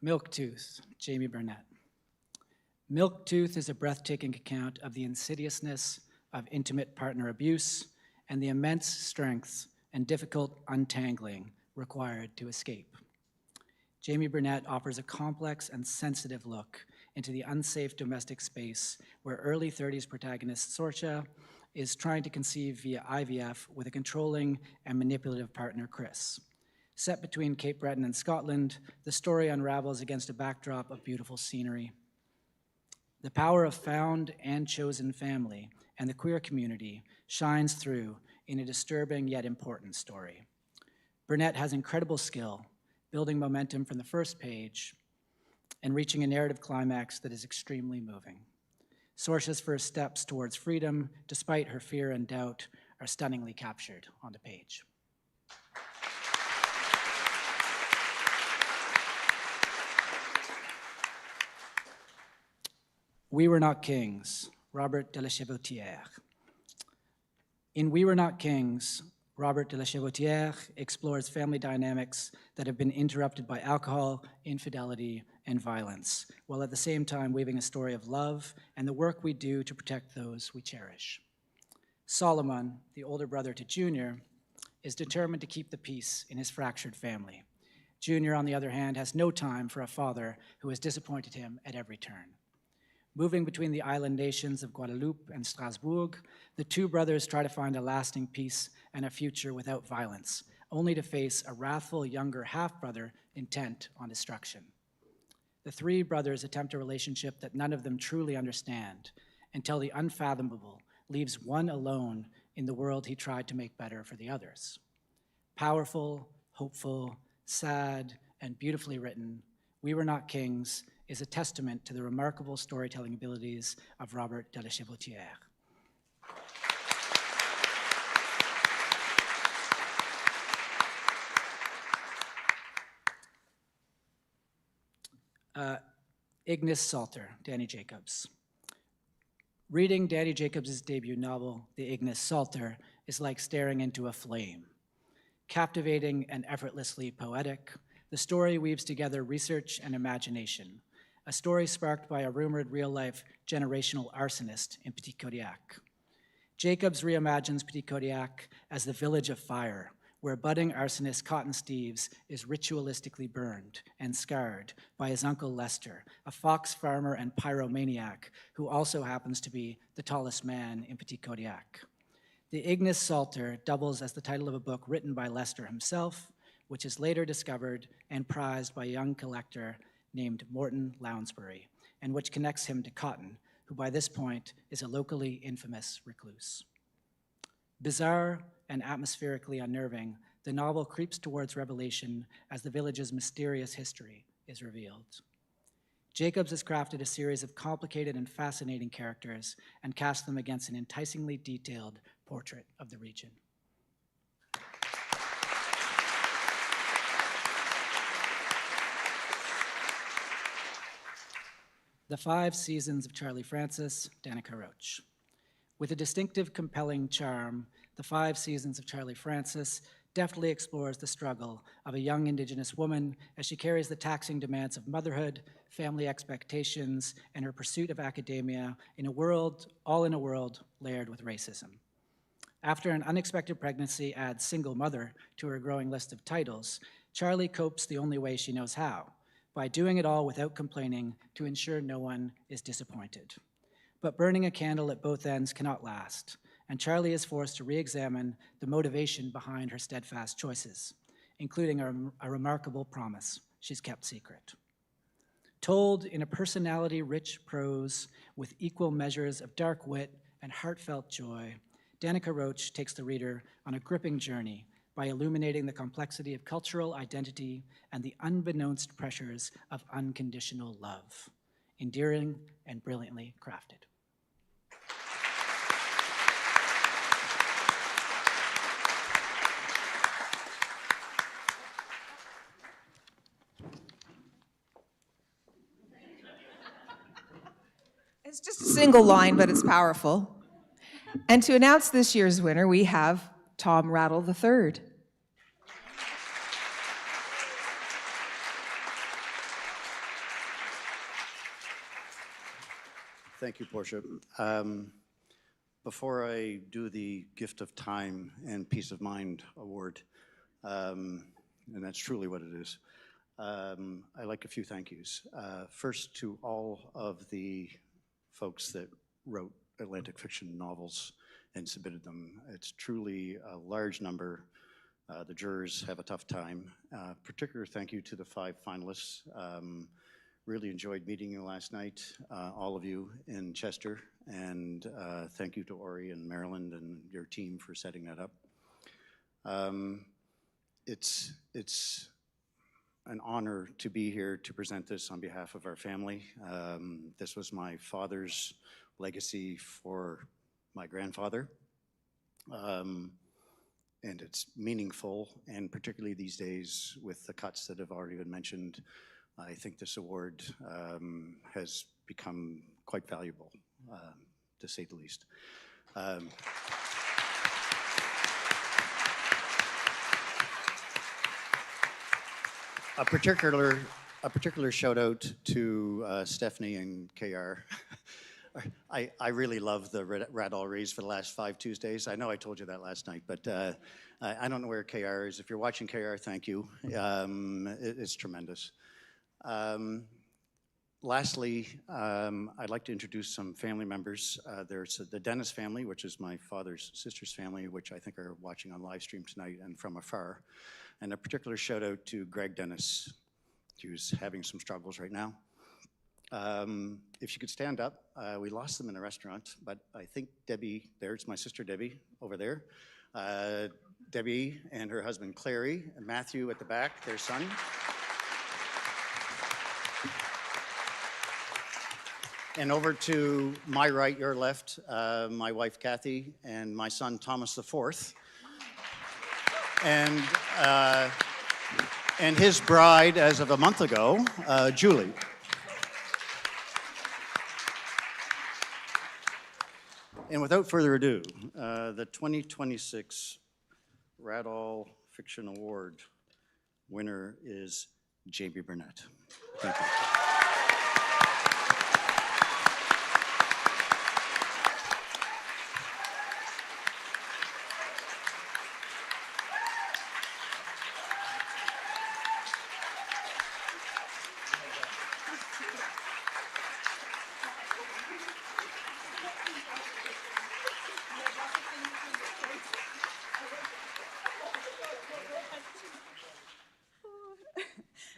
Milktooth, Jamie Burnett. Milktooth is a breathtaking account of the insidiousness of intimate partner abuse and the immense strength and difficult untangling required to escape. Jamie Burnett offers a complex and sensitive look into the unsafe domestic space where early 30s protagonist Sorcha is trying to conceive via IVF with a controlling and manipulative partner, Chris. Set between Cape Breton and Scotland, the story unravels against a backdrop of beautiful scenery. The power of found and chosen family and the queer community shines through in a disturbing yet important story. Burnett has incredible skill, building momentum from the first page and reaching a narrative climax that is extremely moving. Sorcha's first steps towards freedom, despite her fear and doubt, are stunningly captured on the page. We Were Not Kings, Robert de la Chevaudière. In We Were Not Kings, Robert de la Chevaudière explores family dynamics that have been interrupted by alcohol, infidelity, and violence, while at the same time weaving a story of love and the work we do to protect those we cherish. Solomon, the older brother to Junior, is determined to keep the peace in his fractured family. Junior, on the other hand, has no time for a father who has disappointed him at every turn. Moving between the island nations of Guadeloupe and Strasbourg, the 2 brothers try to find a lasting peace and a future without violence, only to face a wrathful younger half-brother intent on destruction. The 3 brothers attempt a relationship that none of them truly understand, until the unfathomable leaves one alone in the world he tried to make better for the others. Powerful, hopeful, sad, and beautifully written, We Were Not Kings is a testament to the remarkable storytelling abilities of Robert de la Chevaudière. Ignis Psalter, Danny Jacobs. Reading Danny Jacobs' debut novel, The Ignis Psalter, is like staring into a flame. Captivating and effortlessly poetic, the story weaves together research and imagination, a story sparked by a rumored real-life generational arsonist in Petit Kodiak. Jacobs reimagines Petit Kodiak as the village of fire, where budding arsonist Cotton Steeves is ritualistically burned and scarred by his uncle Lester, a fox farmer and pyromaniac who also happens to be the tallest man in Petit Kodiak. The Ignis Psalter doubles as the title of a book written by Lester himself, which is later discovered and prized by a young collector named Morton Lounsbury, and which connects him to Cotton, who by this point is a locally infamous recluse. Bizarre and atmospherically unnerving, the novel creeps towards revelation as the village's mysterious history is revealed. Jacobs has crafted a series of complicated and fascinating characters and cast them against an enticingly detailed portrait of the region. The 5 Seasons of Charlie Francis, Danica Roach. With a distinctive, compelling charm, The 5 Seasons of Charlie Francis deftly explores the struggle of a young Indigenous woman as she carries the taxing demands of motherhood, family expectations, and her pursuit of academia in a world, all in a world layered with racism. After an unexpected pregnancy adds single mother to her growing list of titles, Charlie copes the only way she knows how, by doing it all without complaining to ensure no one is disappointed. But burning a candle at both ends cannot last, and Charlie is forced to re-examine the motivation behind her steadfast choices, including a remarkable promise she's kept secret. Told in a personality-rich prose with equal measures of dark wit and heartfelt joy, Danica Roach takes the reader on a gripping journey by illuminating the complexity of cultural identity and the unbeknownst pressures of unconditional love, endearing and brilliantly crafted. It's just a single line, but it's powerful. And to announce this year's winner, we have Tom Raddall III. Thank you, Portia. Before I do the Gift of Time and Peace of Mind award, and that's truly what it is, I'd like a few thank yous. First, to all of the folks that wrote Atlantic fiction novels and submitted them. It's truly a large number. The jurors have a tough time. Particular thank you to the 5 finalists. Really enjoyed meeting you last night, all of you in Chester, and thank you to Ori and Maryland and your team for setting that up. It's an honor to be here to present this on behalf of our family. This was my father's legacy for my grandfather, and it's meaningful, and particularly these days with the cuts that have already been mentioned, I think this award has become quite valuable, to say the least. A particular shout out to Stephanie and KR. I really love the Raddall raise for the last 5 Tuesdays. I know I told you that last night, but I don't know where KR is. If you're watching KR, thank you. It's tremendous. Lastly, I'd like to introduce some family members. There's the Dennis family, which is my father's sister's family, which I think are watching on live stream tonight and from afar. And a particular shout out to Greg Dennis, who's having some struggles right now. If you could stand up, we lost them in a restaurant, but I think Debbie, there's my sister Debbie over there. Debbie and her husband Clary, and Matthew at the back, their son. And over to my right, your left, my wife Kathy, and my son Thomas IV. And his bride, as of a month ago, Julie. And without further ado, the 2026 Raddall Fiction Award winner is Jamie Burnett. Thank you.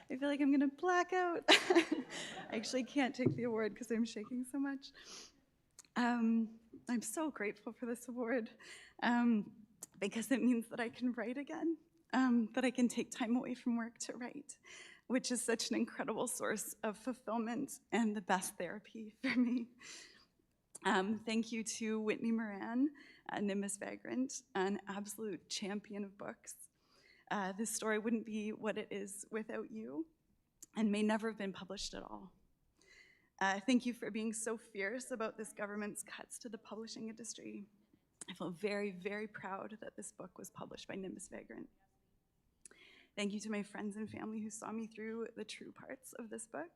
I feel like I'm gonna black out. I actually can't take the award because I'm shaking so much. I'm so grateful for this award because it means that I can write again, that I can take time away from work to write. which is such an incredible source of fulfillment and the best therapy for me. Thank you to Whitney Moran, Nimbus Vagrant, an absolute champion of books. This story wouldn't be what it is without you, and may never have been published at all. Thank you for being so fierce about this government's cuts to the publishing industry. I feel very, very proud that this book was published by Nimbus Vagrant. Thank you to my friends and family who saw me through the true parts of this book,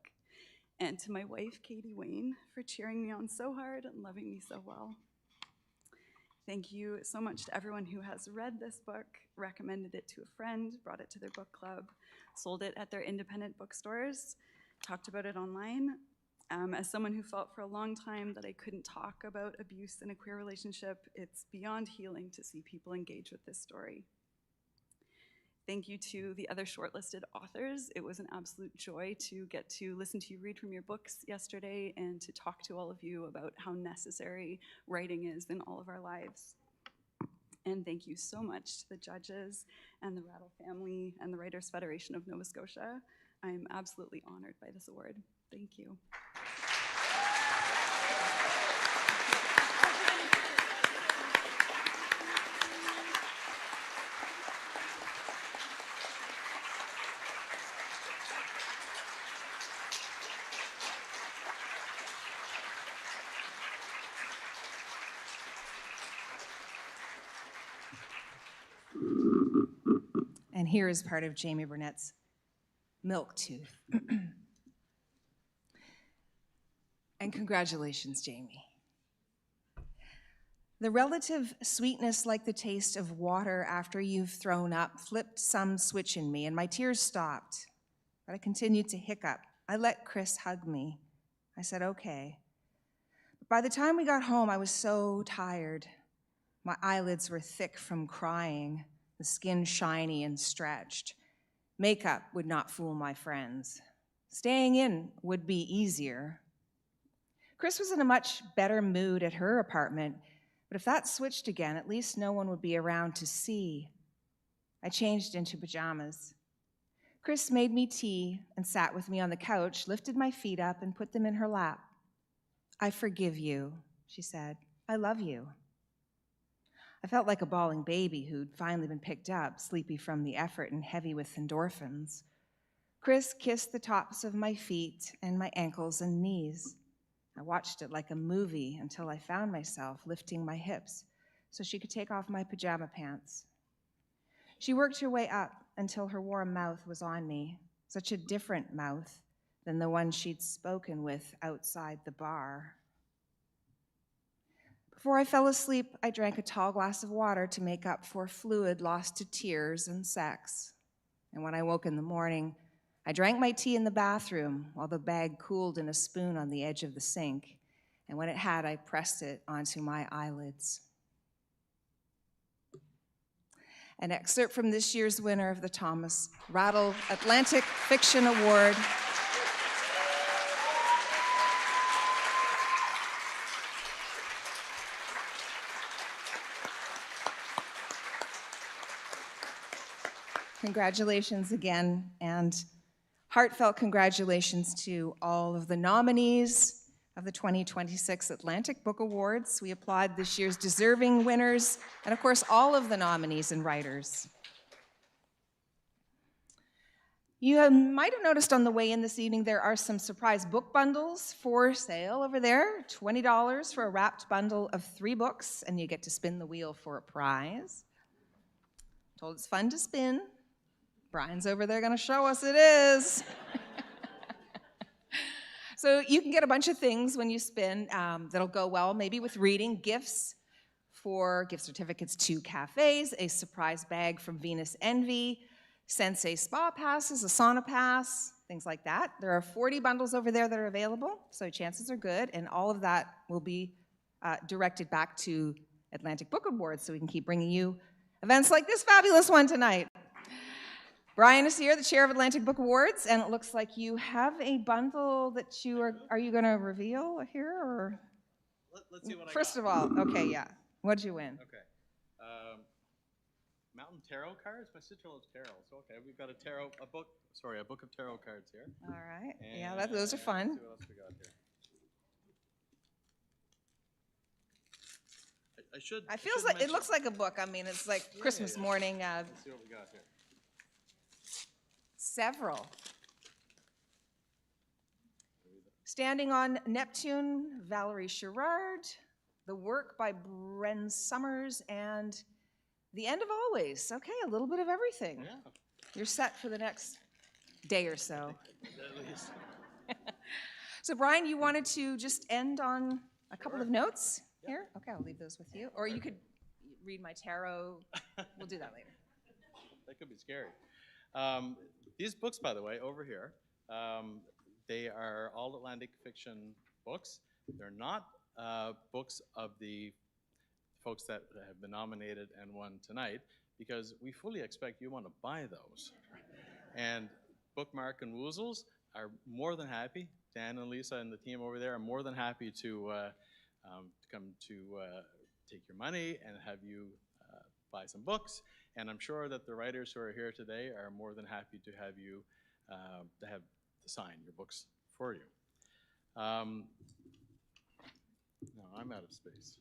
and to my wife, Katie Wayne, for cheering me on so hard and loving me so well. Thank you so much to everyone who has read this book, recommended it to a friend, brought it to their book club, sold it at their independent bookstores, talked about it online. As someone who felt for a long time that I couldn't talk about abuse in a queer relationship, it's beyond healing to see people engage with this story. Thank you to the other shortlisted authors. It was an absolute joy to get to listen to you read from your books yesterday and to talk to all of you about how necessary writing is in all of our lives. And thank you so much to the judges and the Raddall family and the Writers' Federation of Nova Scotia. I'm absolutely honored by this award. Thank you. And here is part of Jamie Burnett's Milk Tooth. And congratulations, Jamie. The relative sweetness, like the taste of water after you've thrown up, flipped some switch in me, and my tears stopped. But I continued to hiccup. I let Chris hug me. I said, okay. But by the time we got home, I was so tired. My eyelids were thick from crying, the skin shiny and stretched. Makeup would not fool my friends. Staying in would be easier. Chris was in a much better mood at her apartment, but if that switched again, at least no one would be around to see. I changed into pajamas. Chris made me tea and sat with me on the couch, lifted my feet up and put them in her lap. I forgive you, she said. I love you. I felt like a bawling baby who'd finally been picked up, sleepy from the effort and heavy with endorphins. Chris kissed the tops of my feet and my ankles and knees. I watched it like a movie until I found myself lifting my hips so she could take off my pajama pants. She worked her way up until her warm mouth was on me, such a different mouth than the one she'd spoken with outside the bar. Before I fell asleep, I drank a tall glass of water to make up for fluid lost to tears and sex. And when I woke in the morning, I drank my tea in the bathroom while the bag cooled in a spoon on the edge of the sink. And when it had, I pressed it onto my eyelids. An excerpt from this year's winner of the Thomas Raddall Atlantic Fiction Award. Congratulations again, and heartfelt congratulations to all of the nominees of the 2026 Atlantic Book Awards. We applaud this year's deserving winners, and of course, all of the nominees and writers. You might have noticed on the way in this evening there are some surprise book bundles for sale over there. $20 for a wrapped bundle of 3 books, and you get to spin the wheel for a prize. Told it's fun to spin. Brian's over there gonna show us it is. So you can get a bunch of things when you spin that'll go well, maybe with reading, gifts for gift certificates to cafes, a surprise bag from Venus Envy, Sensei spa passes, a sauna pass, things like that. There are 40 bundles over there that are available, so chances are good, and all of that will be directed back to Atlantic Book Awards so we can keep bringing you events like this fabulous one tonight. Brian is here, the chair of Atlantic Book Awards, and it looks like you have a bundle that you are you going to reveal here, or? Let's see what I got. First of all, okay, yeah. What'd you win? Okay. Mountain tarot cards? My sister loves tarot. So okay, we've got a book of tarot cards here. All right. And Yeah, those are fun. let's see what else we got here. It looks like a book. I mean, it's like Christmas morning. Let's see what we got here. Several. Standing on Neptune, Valerie Sherrard, The Work by Bren Summers, and The End of Always. Okay, a little bit of everything. Yeah. You're set for the next day or so. So Brian, you wanted to just end on a couple of notes here? Okay, I'll leave those with you. Or you could read my tarot. We'll do that later. That could be scary. These books, by the way, over here, they are all Atlantic fiction books. They're not books of the folks that have been nominated and won tonight, because we fully expect you want to buy those. And Bookmark and Woozles are more than happy. Dan and Lisa and the team over there are more than happy to come to take your money and have you buy some books. And I'm sure that the writers who are here today are more than happy to have you to sign your books for you. Now I'm out of space.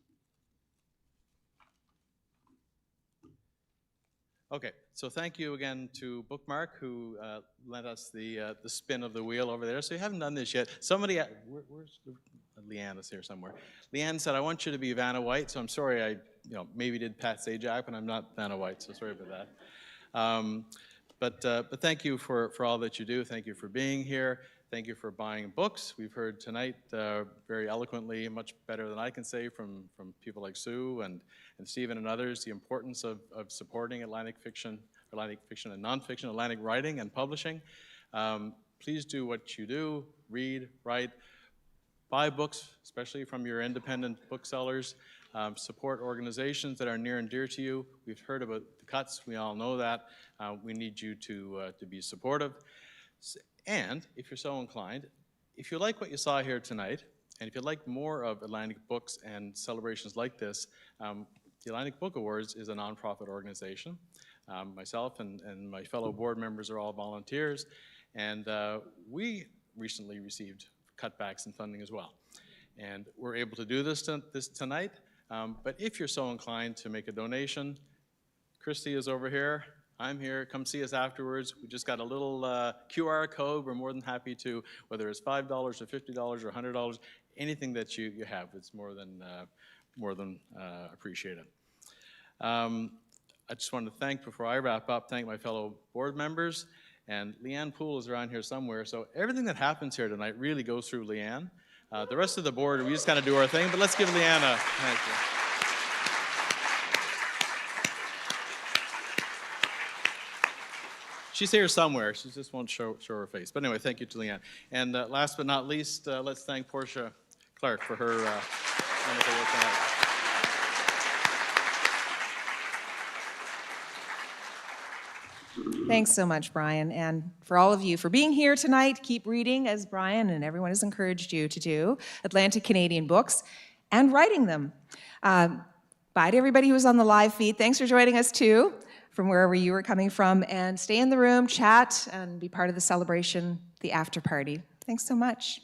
Okay, so thank you again to Bookmark, who lent us the spin of the wheel over there. So you haven't done this yet. Somebody, where's Leanne is here somewhere. Leanne said, I want you to be Vanna White, so I'm sorry I maybe did Pat Sajak, but I'm not Vanna White, so sorry about that. But thank you for all that you do. Thank you for being here. Thank you for buying books. We've heard tonight very eloquently, much better than I can say, from people like Sue and Stephen and others, the importance of supporting Atlantic fiction and nonfiction, Atlantic writing and publishing. Please do what you do, read, write, buy books, especially from your independent booksellers. Support organizations that are near and dear to you. We've heard about the cuts, we all know that. We need you to be supportive. And if you're so inclined, if you like what you saw here tonight, and if you'd like more of Atlantic books and celebrations like this, the Atlantic Book Awards is a nonprofit organization. Myself and my fellow board members are all volunteers, and we recently received cutbacks in funding as well. And we're able to do this tonight, but if you're so inclined to make a donation, Christy is over here. I'm here, come see us afterwards. We just got a little QR code. We're more than happy to, whether it's $5 or $50 or $100, anything that you have, it's more than appreciated. I just want to thank, before I wrap up, thank my fellow board members, and Leanne Poole is around here somewhere, so everything that happens here tonight really goes through Leanne. The rest of the board, we just kind of do our thing, but let's give Leanne a thank you. She's here somewhere. She just won't show her face. But anyway, thank you to Leanne. And last but not least, let's thank Portia Clark for her wonderful work tonight. Thanks so much, Brian. And for all of you for being here tonight, keep reading, as Brian and everyone has encouraged you to do, Atlantic Canadian books, and writing them. Bye to everybody who was on the live feed. Thanks for joining us, too, from wherever you were coming from. And stay in the room, chat, and be part of the celebration, the after party. Thanks so much.